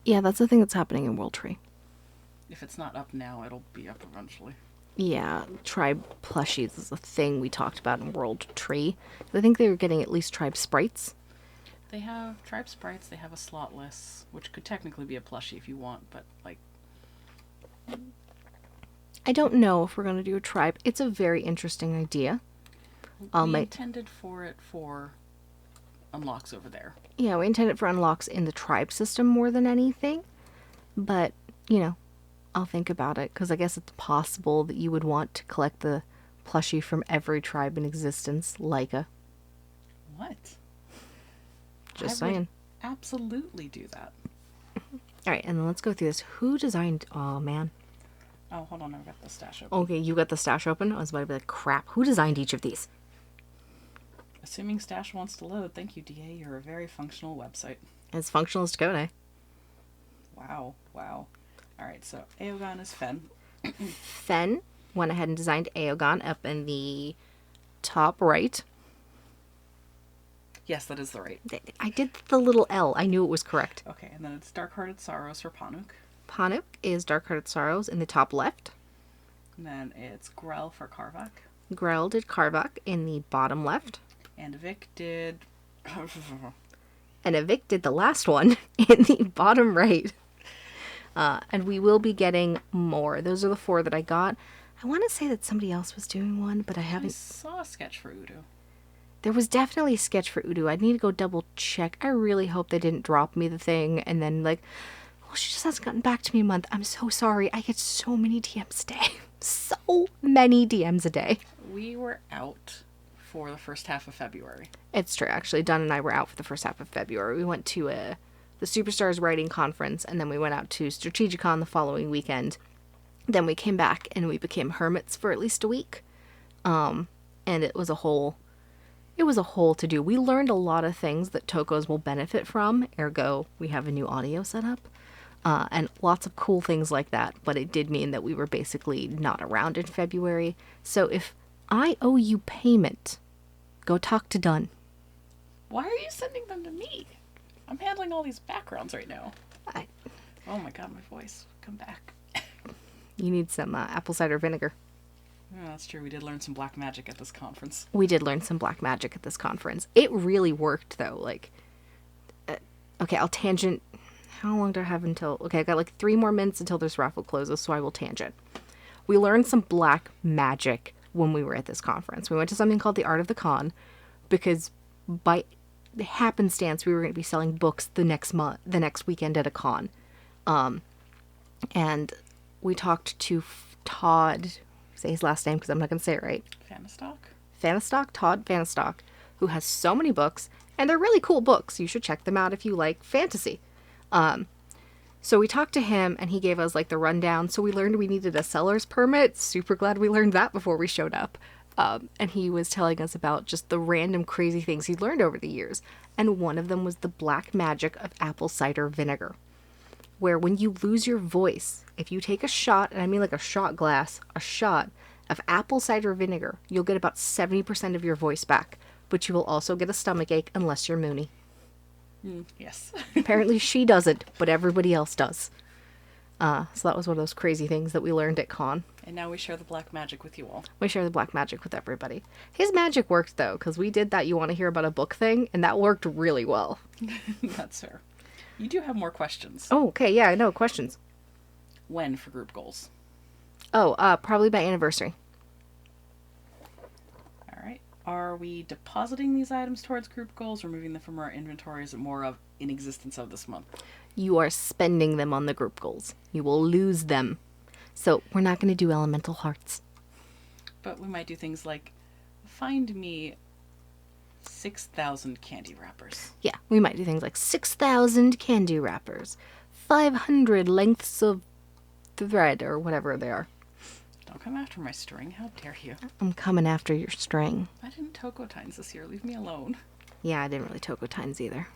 Yeah, that's the thing that's happening in World Tree. If it's not up now, it'll be up eventually. Yeah, tribe plushies is a thing we talked about in World Tree. I think they were getting at least tribe sprites. They have tribe sprites, they have a slotless, which could technically be a plushie if you want, but like... I don't know if we're going to do a tribe. It's a very interesting idea. We intended for it for unlocks over there. Yeah, we intend it for unlocks in the tribe system more than anything. But, you know, I'll think about it, because I guess it's possible that you would want to collect the plushie from every tribe in existence, like a... What? Just I saying. would absolutely do that. All right, and then let's go through this. Who designed... Oh, man. Oh, hold on, I've got the stash open. Okay, you got the stash open? I was about to be like, crap, who designed each of these? Assuming stash wants to load, thank you, DA. You're a very functional website. As functional as Tokota. Wow. Alright, so Aogon is Fen. Fen went ahead and designed Aogon up in the top right. Yes, that is the right. I did the little L. I knew it was correct. Okay, and then it's Dark-Hearted Sorrows for Panuk. Panuk is Dark-Hearted Sorrows in the top left. And then it's Grell for Karvak. Grell did Karvak in the bottom left. And Vic did... And Avik did the last one in the bottom right. And we will be getting more. Those are the 4 that I got. I want to say that somebody else was doing one, but I haven't... I saw a sketch for Udo. There was definitely a sketch for Udo. I need to go double check. I really hope they didn't drop me the thing and then like, well, she just hasn't gotten back to me a month. I'm so sorry. I get so many DMs a day. So many DMs a day. We were out for the first half of February. It's true. Actually, Don and I were out for the first half of February. We went to the Superstars Writing Conference, and then we went out to Strategicon the following weekend. Then we came back, and we became hermits for at least a week. And it was a whole to-do. We learned a lot of things that Tokos will benefit from, ergo we have a new audio setup. And lots of cool things like that, but it did mean that we were basically not around in February. So if I owe you payment, go talk to Dunn. Why are you sending them to me? I'm handling all these backgrounds right now. Oh my god, my voice. Come back. You need some apple cider vinegar. Oh, that's true. We did learn some black magic at this conference. We did learn some black magic at this conference. It really worked, though. Like, okay, I'll tangent. How long do I have until... Okay, I got like 3 more minutes until this raffle closes, so I will tangent. We learned some black magic when we were at this conference. We went to something called the Art of the Con, because by happenstance we were going to be selling books the next weekend at a con. And we talked to Todd, say his last name because I'm not going to say it right. Todd Fanistock, who has so many books, and they're really cool books. You should check them out if you like fantasy. So we talked to him, and he gave us like the rundown. So we learned we needed a seller's permit. Super glad we learned that before we showed up. And he was telling us about just the random crazy things he'd learned over the years. And one of them was the black magic of apple cider vinegar, where when you lose your voice, if you take a shot, and I mean like a shot glass, a shot of apple cider vinegar, you'll get about 70% of your voice back. But you will also get a stomachache unless you're Moony. Yes. Apparently she doesn't, but everybody else does. So that was one of those crazy things that we learned at con. And now we share the black magic with you all. We share the black magic with everybody. His magic worked, though, because we did that you want to hear about a book thing, and that worked really well. That's fair. You do have more questions. Oh, okay, yeah, I know. Questions. When for group goals? Oh, probably by anniversary. All right. Are we depositing these items towards group goals or moving them from our inventory? Is it more of in existence of this month? You are spending them on the group goals. You will lose them. So we're not going to do elemental hearts. But we might do things like find me 6,000 candy wrappers. Yeah, we might do things like 6,000 candy wrappers, 500 lengths of thread, or whatever they are. Don't come after my string. How dare you? I'm coming after your string. I didn't Tokotas this year. Leave me alone. Yeah, I didn't really Tokotines either.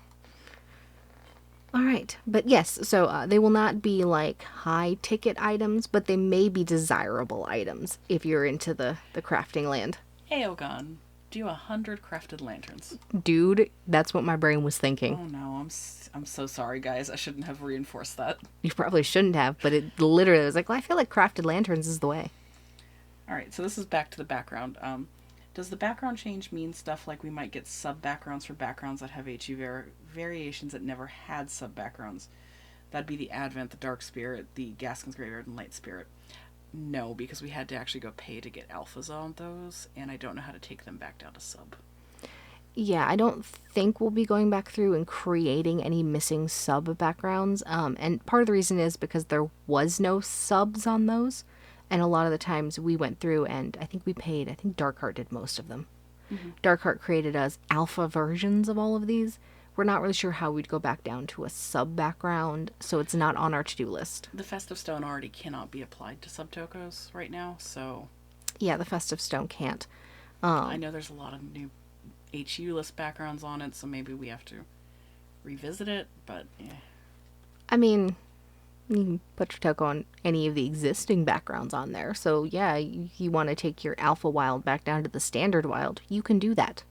All right. But yes, so they will not be like high ticket items, but they may be desirable items if you're into the crafting land. Aogon, do 100 crafted lanterns. Dude, that's what my brain was thinking. Oh no, I'm so sorry, guys. I shouldn't have reinforced that. You probably shouldn't have, but it literally was like, well, I feel like crafted lanterns is the way. All right, so this is back to the background. Does the background change mean stuff like we might get sub-backgrounds for backgrounds that have HE variations that never had sub-backgrounds? That'd be the Advent, the Dark Spirit, the Gaskin's Graveyard, and Light Spirit. No, because we had to actually go pay to get alphas on those, and I don't know how to take them back down to sub. Yeah, I don't think we'll be going back through and creating any missing sub backgrounds. And part of the reason is because there was no subs on those. And a lot of the times we went through and I think Darkheart did most of them. Mm-hmm. Darkheart created us alpha versions of all of these. We're not really sure how we'd go back down to a sub background, so it's not on our to-do list. The Festive Stone already cannot be applied to sub-tokos right now, so... Yeah, the Festive Stone can't. I know there's a lot of new HU list backgrounds on it, so maybe we have to revisit it, but yeah. I mean, you can put your Toko on any of the existing backgrounds on there. So yeah, you want to take your Alpha Wild back down to the Standard Wild, you can do that.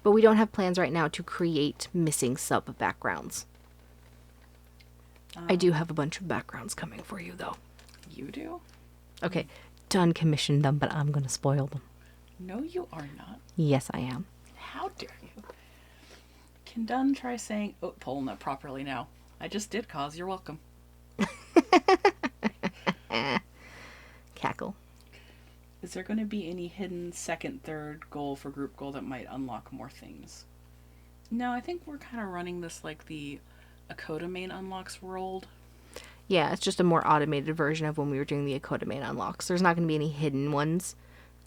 But we don't have plans right now to create missing sub backgrounds. I do have a bunch of backgrounds coming for you, though. You do? Okay, Dunn commissioned them, but I'm going to spoil them. No, you are not. Yes, I am. How dare you? Can Dunn try saying oat polna properly now? I just did, cause you're welcome. Cackle. Is there going to be any hidden second, third goal for group goal that might unlock more things? No, I think we're kind of running this like the Akota main unlocks rolled. Yeah, it's just a more automated version of when we were doing the Akota main unlocks. There's not going to be any hidden ones.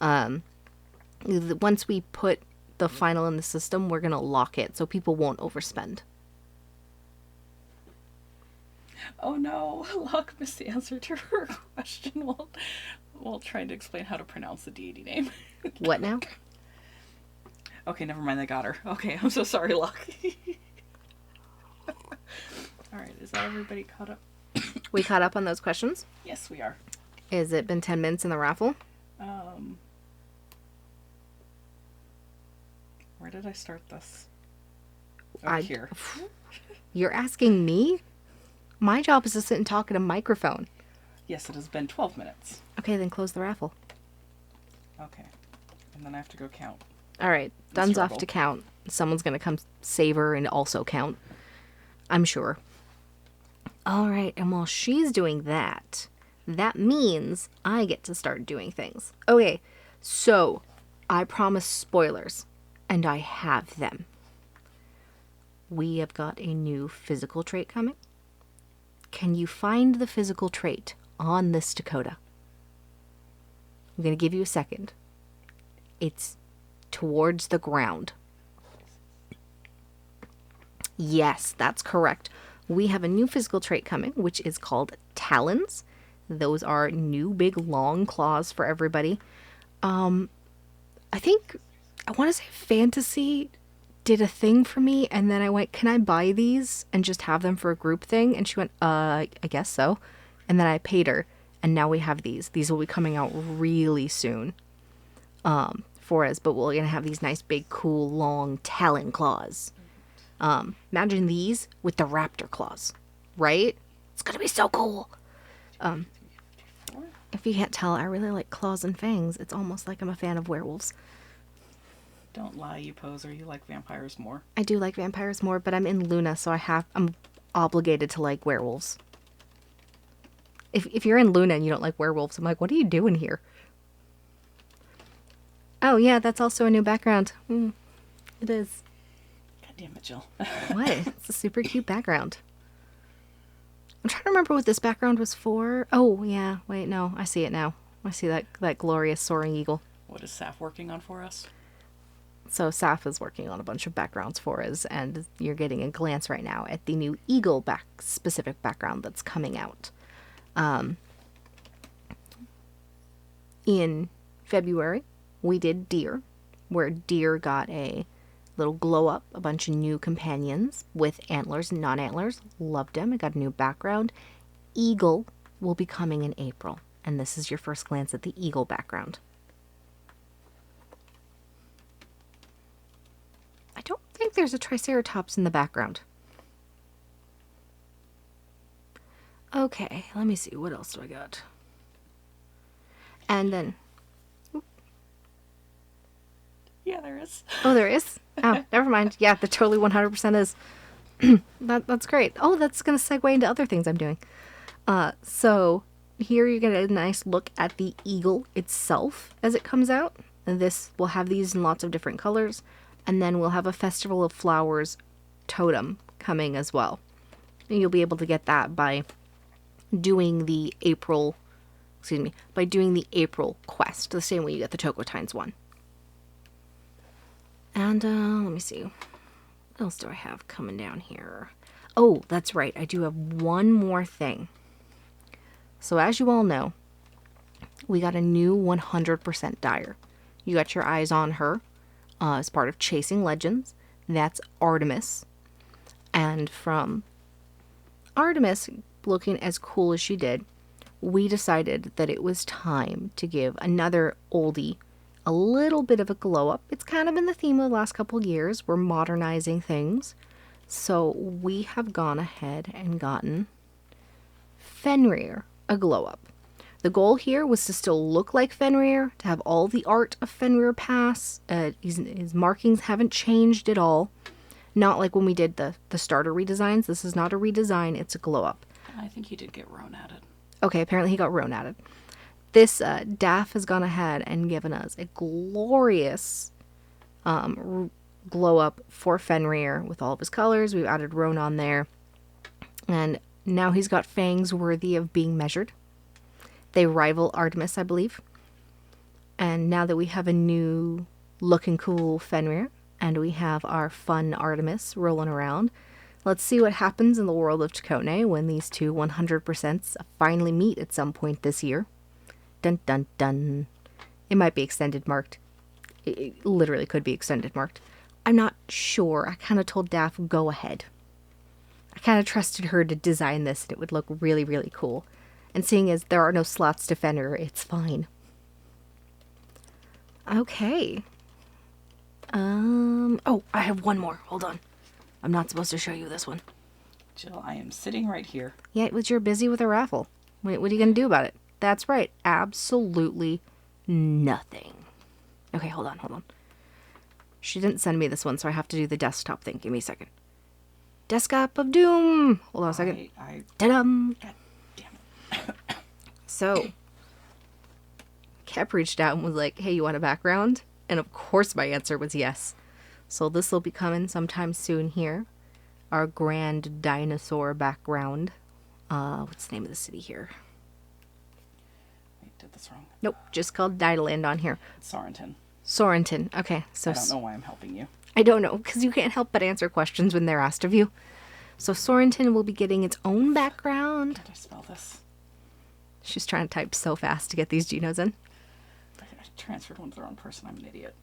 Once we put the final in the system, we're going to lock it so people won't overspend. Oh no, Locke missed the answer to her question while trying to explain how to pronounce the deity name. What now? Okay, never mind, I got her. Okay, I'm so sorry, Locke. Alright, is that everybody caught up? We caught up on those questions? Yes, we are. Has it been 10 minutes in the raffle? Where did I start this? Over here. You're asking me? My job is to sit and talk at a microphone. Yes, it has been 12 minutes. Okay, then close the raffle. Okay. And then I have to go count. All right. Dunn's off to count. Someone's going to come save her and also count. I'm sure. All right. And while she's doing that, that means I get to start doing things. Okay. So I promise spoilers. And I have them. we have got a new physical trait coming. Can you find the physical trait on this Tokota? I'm going to give you a second. It's towards the ground. Yes, that's correct. We have a new physical trait coming, which is called talons. Those are new big long claws for everybody. I think, I want to say Fantasy did a thing for me, and then I went, can I buy these and just have them for a group thing? And she went, I guess so. And then I paid her, and now we have these. These will be coming out really soon for us, but we're going to have these nice, big, cool, long talon claws. Imagine these with the raptor claws, right? It's going to be so cool. If you can't tell, I really like claws and fangs. It's almost like I'm a fan of werewolves. Don't lie, you poser. You like vampires more. I do like vampires more, but I'm in Luna, so I'm obligated to like werewolves. If you're in Luna and you don't like werewolves, I'm like, what are you doing here? Oh yeah, that's also a new background. It is. God damn it, Jill. What? It's a super cute background. I'm trying to remember what this background was for. Oh yeah, wait, no, I see it now. I see that glorious soaring eagle. What is Saf working on for us? So Saf is working on a bunch of backgrounds for us, and you're getting a glance right now at the new eagle specific background that's coming out. In February, we did deer, where deer got a little glow up, a bunch of new companions with antlers and non-antlers. Loved them. It got a new background. Eagle will be coming in April, and this is your first glance at the eagle background. I don't think there's a Triceratops in the background. Okay, let me see. What else do I got? And then... Yeah, there is. Oh, there is? Oh, never mind. Yeah, the totally 100% is. That's great. Oh, that's going to segue into other things I'm doing. So here you get a nice look at the eagle itself as it comes out. And this will have these in lots of different colors. And then we'll have a Festival of Flowers totem coming as well. And you'll be able to get that by doing the April quest, the same way you get the Tokotines one. And let me see. What else do I have coming down here? Oh, that's right. I do have one more thing. So as you all know, we got a new 100% dyer. You got your eyes on her as part of Chasing Legends. That's Artemis. And from Artemis looking as cool as she did, we decided that it was time to give another oldie a little bit of a glow up. It's kind of in the theme of the last couple of years. We're modernizing things. So we have gone ahead and gotten Fenrir a glow up. The goal here was to still look like Fenrir, to have all the art of Fenrir pass. His markings haven't changed at all. Not like when we did the starter redesigns. This is not a redesign, it's a glow up. I think he did get Roan added. Okay, apparently he got Roan added. This Daff has gone ahead and given us a glorious glow up for Fenrir with all of his colors. We've added Roan on there. And now he's got fangs worthy of being measured. They rival Artemis, I believe. And now that we have a new looking cool Fenrir, and we have our fun Artemis rolling around, let's see what happens in the world of Tokone when these two 100% finally meet at some point this year. Dun dun dun. It might be extended marked. It literally could be extended marked. I'm not sure. I kind of told Daff, go ahead. I kind of trusted her to design this and it would look really, really cool. And seeing as there are no slots to Fenrir, it's fine. Okay. Oh, I have one more. Hold on. I'm not supposed to show you this one. Jill, I am sitting right here. Yeah, it was you're busy with a raffle. What are you going to do about it? That's right. Absolutely nothing. Okay, hold on. She didn't send me this one, so I have to do the desktop thing. Give me a second. Desktop of Doom. Hold on a second. Ta-dum. God damn it. So, Kep reached out and was like, hey, you want a background? And of course my answer was yes. So this will be coming sometime soon here. our grand dinosaur background. What's the name of the city here? Wait, did this wrong. Nope, just called Didaland on here. Sorenton. Sorenton. Okay, so I don't know why I'm helping you. I don't know, because you can't help but answer questions when they're asked of you. So Sorenton will be getting its own background. How did I spell this? She's trying to type so fast to get these genos in. I transferred one to the wrong person. I'm an idiot.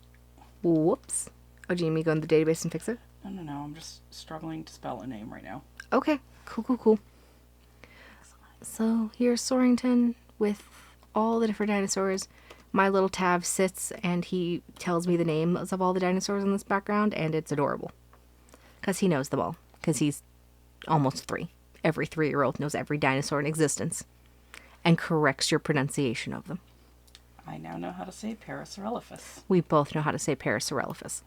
Whoops. Oh, do you need me to go in the database and fix it? No. I'm just struggling to spell a name right now. Okay, cool. So here's Sorenton with all the different dinosaurs. My little Tav sits and he tells me the names of all the dinosaurs in this background, and it's adorable. Because he knows them all. Because he's almost 3. Every 3-year-old knows every dinosaur in existence. And corrects your pronunciation of them. I now know how to say Parasaurolophus. We both know how to say Parasaurolophus.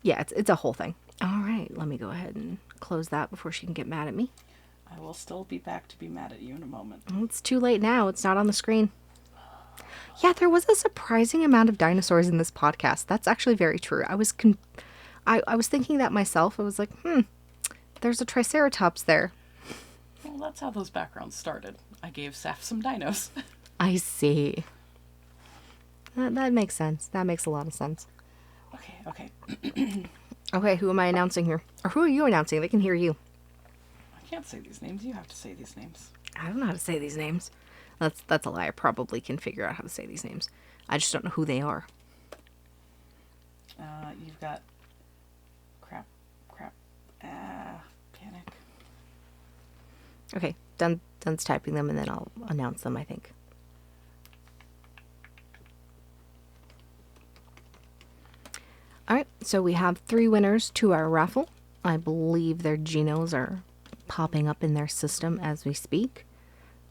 Yeah, it's a whole thing. All right, let me go ahead and close that before she can get mad at me. I will still be back to be mad at you in a moment. It's too late now. It's not on the screen. Yeah, there was a surprising amount of dinosaurs in this podcast. That's actually very true. I was thinking that myself. I was like, there's a Triceratops there. Well, that's how those backgrounds started. I gave Saf some dinos. I see. That makes sense. That makes a lot of sense. Okay. Okay, who am I announcing here? Or who are you announcing? They can hear you. I can't say these names. You have to say these names. I don't know how to say these names. That's a lie. I probably can figure out how to say these names. I just don't know who they are. You've got crap, panic. Okay, done typing them, and then I'll announce them, I think. All right, so we have 3 winners to our raffle. I believe their genos are popping up in their system as we speak.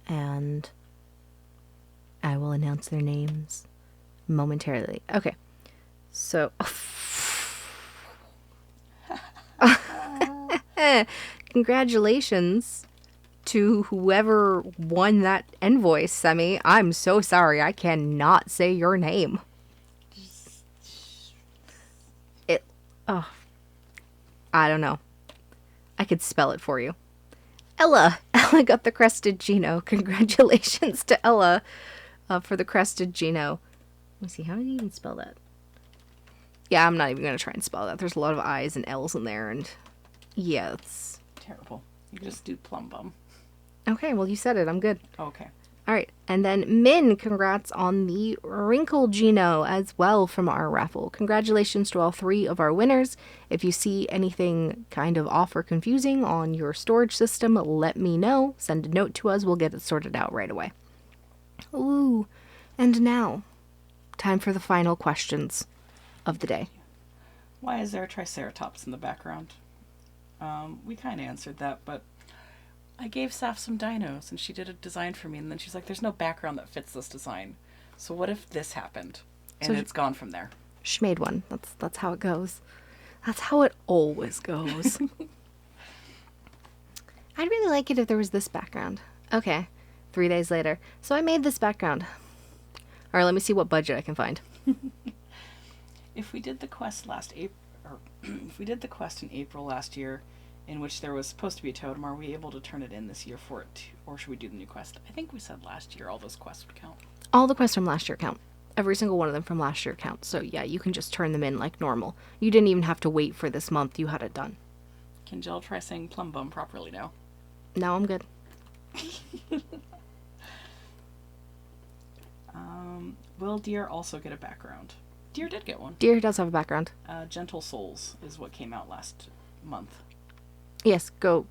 And I will announce their names momentarily. Okay, so... Congratulations to whoever won that invoice, Semi. I'm so sorry. I cannot say your name. I don't know. I could spell it for you. Ella got the crested Geno. Congratulations to Ella for the crested Geno. Let me see. How do you even spell that? Yeah, I'm not even going to try and spell that. There's a lot of I's and L's in there. And yeah, it's... Terrible. You can just do plum bum. Okay, well, you said it. I'm good. Okay. All right. And then Min, congrats on the Wrinkle Geno as well from our raffle. Congratulations to all 3 of our winners. If you see anything kind of off or confusing on your storage system, let me know. Send a note to us. We'll get it sorted out right away. Ooh. And now, time for the final questions of the day. Why is there a Triceratops in the background? We kind of answered that, but I gave Saf some dinos, and she did a design for me, and then she's like, there's no background that fits this design. So what if this happened? And So it's gone from there. She made one. That's how it goes. That's how it always goes. I'd really like it if there was this background. Okay. 3 days later. So I made this background. All right, let me see what budget I can find. If we did the quest if we did the quest in April last year, in which there was supposed to be a totem, are we able to turn it in this year for it, or should we do the new quest? I think we said last year all those quests would count. All the quests from last year count. Every single one of them from last year count. So yeah, you can just turn them in like normal. You didn't even have to wait for this month. You had it done. Can Jill try saying plum bum properly now? Now I'm good. Will Deer also get a background? Deer did get one. Deer does have a background. Gentle Souls is what came out last month. Yes, go.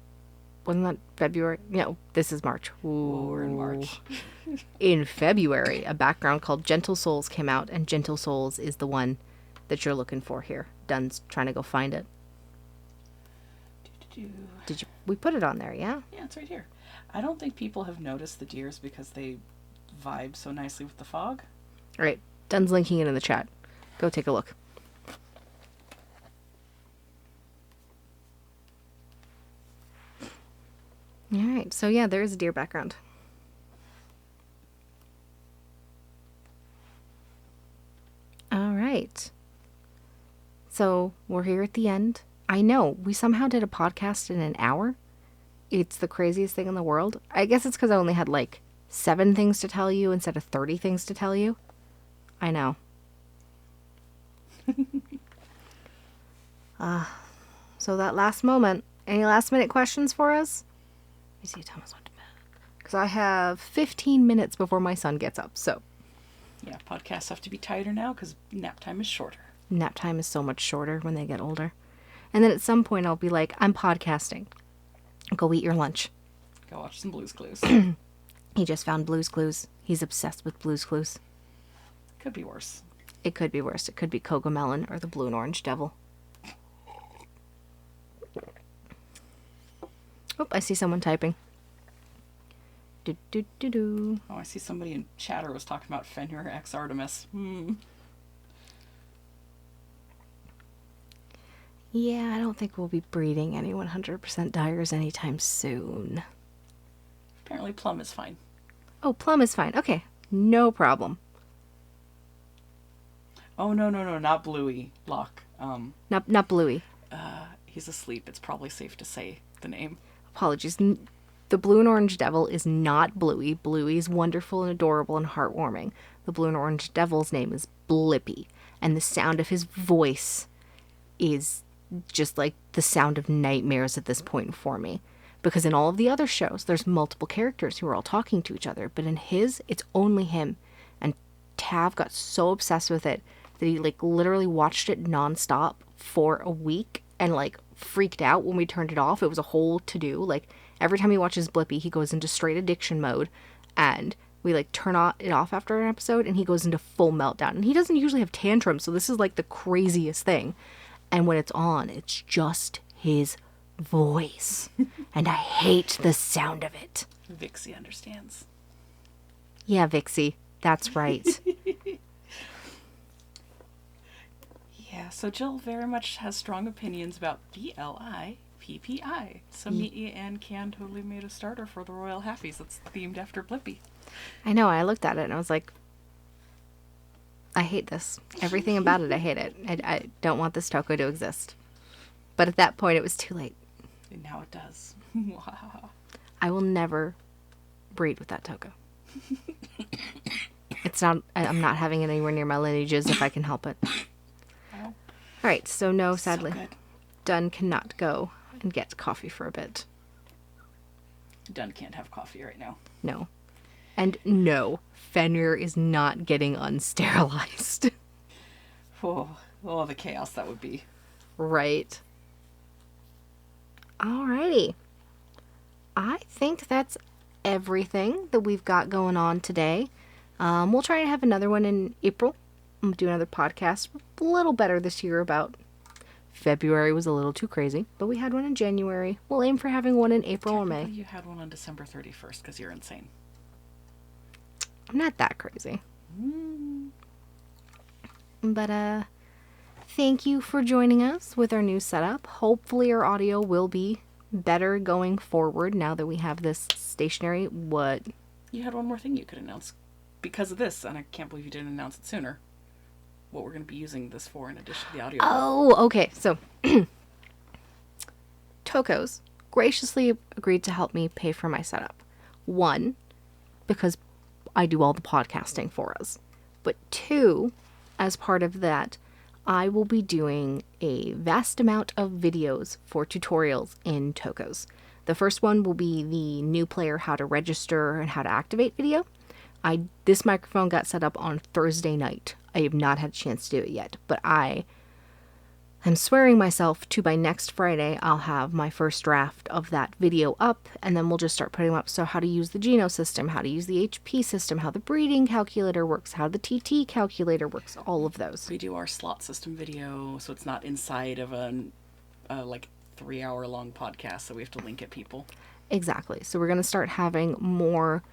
Wasn't that February? No, this is March. Ooh. Whoa, we're in March. In February, a background called Gentle Souls came out, and Gentle Souls is the one that you're looking for here. Dun's trying to go find it. Did you? We put it on there, yeah? Yeah, it's right here. I don't think people have noticed the deers because they vibe so nicely with the fog. All right, Dun's linking it in the chat. Go take a look. All right, so yeah, there is a deer background. All right. So we're here at the end. I know. We somehow did a podcast in an hour. It's the craziest thing in the world. I guess it's because I only had like 7 things to tell you instead of 30 things to tell you. I know. So that last moment, any last minute questions for us? Let me see, Thomas went to bed. Because I have 15 minutes before my son gets up, so. Yeah, podcasts have to be tighter now because nap time is shorter. Nap time is so much shorter when they get older. And then at some point I'll be like, I'm podcasting. Go eat your lunch. Go watch some Blue's Clues. He just found Blue's Clues. He's obsessed with Blue's Clues. Could be worse. It could be worse. It could be Cocomelon or the Blue and Orange Devil. Oh, I see someone typing. Do do do do. Oh, I see somebody in chatter was talking about Fenrir X Artemis. Yeah, I don't think we'll be breeding any 100% dyers anytime soon. Apparently Plum is fine. Oh, Plum is fine. Okay, no problem. Oh, no, not Bluey. Locke. Not Bluey. He's asleep. It's probably safe to say the name. Apologies. The Blue and Orange Devil is not Bluey. Bluey's wonderful and adorable and heartwarming. The Blue and Orange Devil's name is Blippi, and the sound of his voice is just like the sound of nightmares at this point for me. Because in all of the other shows, there's multiple characters who are all talking to each other, but in his, it's only him. And Tav got so obsessed with it that he like literally watched it nonstop for a week and like freaked out when we turned it off. It was a whole to-do. Like every time he watches Blippi, he goes into straight addiction mode, and we like turn it off after an episode and he goes into full meltdown. And he doesn't usually have tantrums, so this is like the craziest thing. And when it's on, it's just his voice. And I hate the sound of it. Vixie understands. Yeah, Vixie. That's right. Yeah, so Jill very much has strong opinions about BLIPPI. So me and Can totally made a starter for the Royal Haffies that's themed after Blippi. I know, I looked at it and I was like, I hate this. Everything about it, I hate it. I don't want this Toko to exist. But at that point, it was too late. And now it does. I will never breed with that Toko. I'm not having it anywhere near my lineages if I can help it. Well, Alright, so no, so sadly, good. Dunn cannot go and get coffee for a bit. Dunn can't have coffee right now. No. And no, Fenrir is not getting unsterilized. Oh, the chaos that would be. Right. Alrighty. I think that's everything that we've got going on today. We'll try and have another one in April. I'm do another podcast. A little better this year about February was a little too crazy, but we had one in January. We'll aim for having one in April or May. You had one on December 31st because you're insane. I'm not that crazy. But thank you for joining us with our new setup. Hopefully our audio will be better going forward now that we have this stationary. What? You had one more thing you could announce because of this, and I can't believe you didn't announce it sooner. What we're going to be using this for in addition to the audio. Oh, okay. So Tokos graciously agreed to help me pay for my setup. One, because I do all the podcasting for us. But two, as part of that, I will be doing a vast amount of videos for tutorials in Tokos. The first one will be the new player how to register and how to activate video. This microphone got set up on Thursday night. I have not had a chance to do it yet, but I'm swearing myself to by next Friday I'll have my first draft of that video up, and then we'll just start putting them up. So how to use the genos system, how to use the HP system, how the breeding calculator works, how the TT calculator works, all of those. We do our slot system video, so it's not inside of a 3-hour long podcast, so we have to link at people. Exactly. So we're going to start having more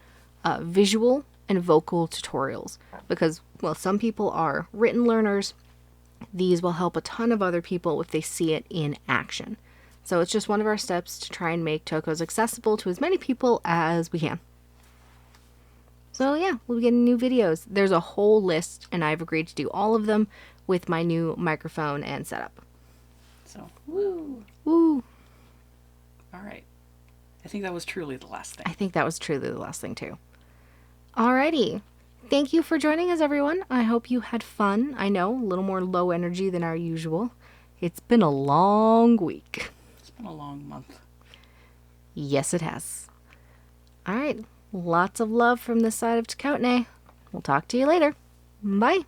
visual and vocal tutorials because, well, some people are written learners. These will help a ton of other people if they see it in action. So it's just one of our steps to try and make Tokos accessible to as many people as we can. So yeah, we'll be getting new videos. There's a whole list, and I've agreed to do all of them with my new microphone and setup. So, Woo. all right. I think that was truly the last thing. I think that was truly the last thing, too. Alrighty. Thank you for joining us, everyone. I hope you had fun. I know, a little more low energy than our usual. It's been a long week. It's been a long month. Yes, it has. All right. Lots of love from this side of Tokota. We'll talk to you later. Bye.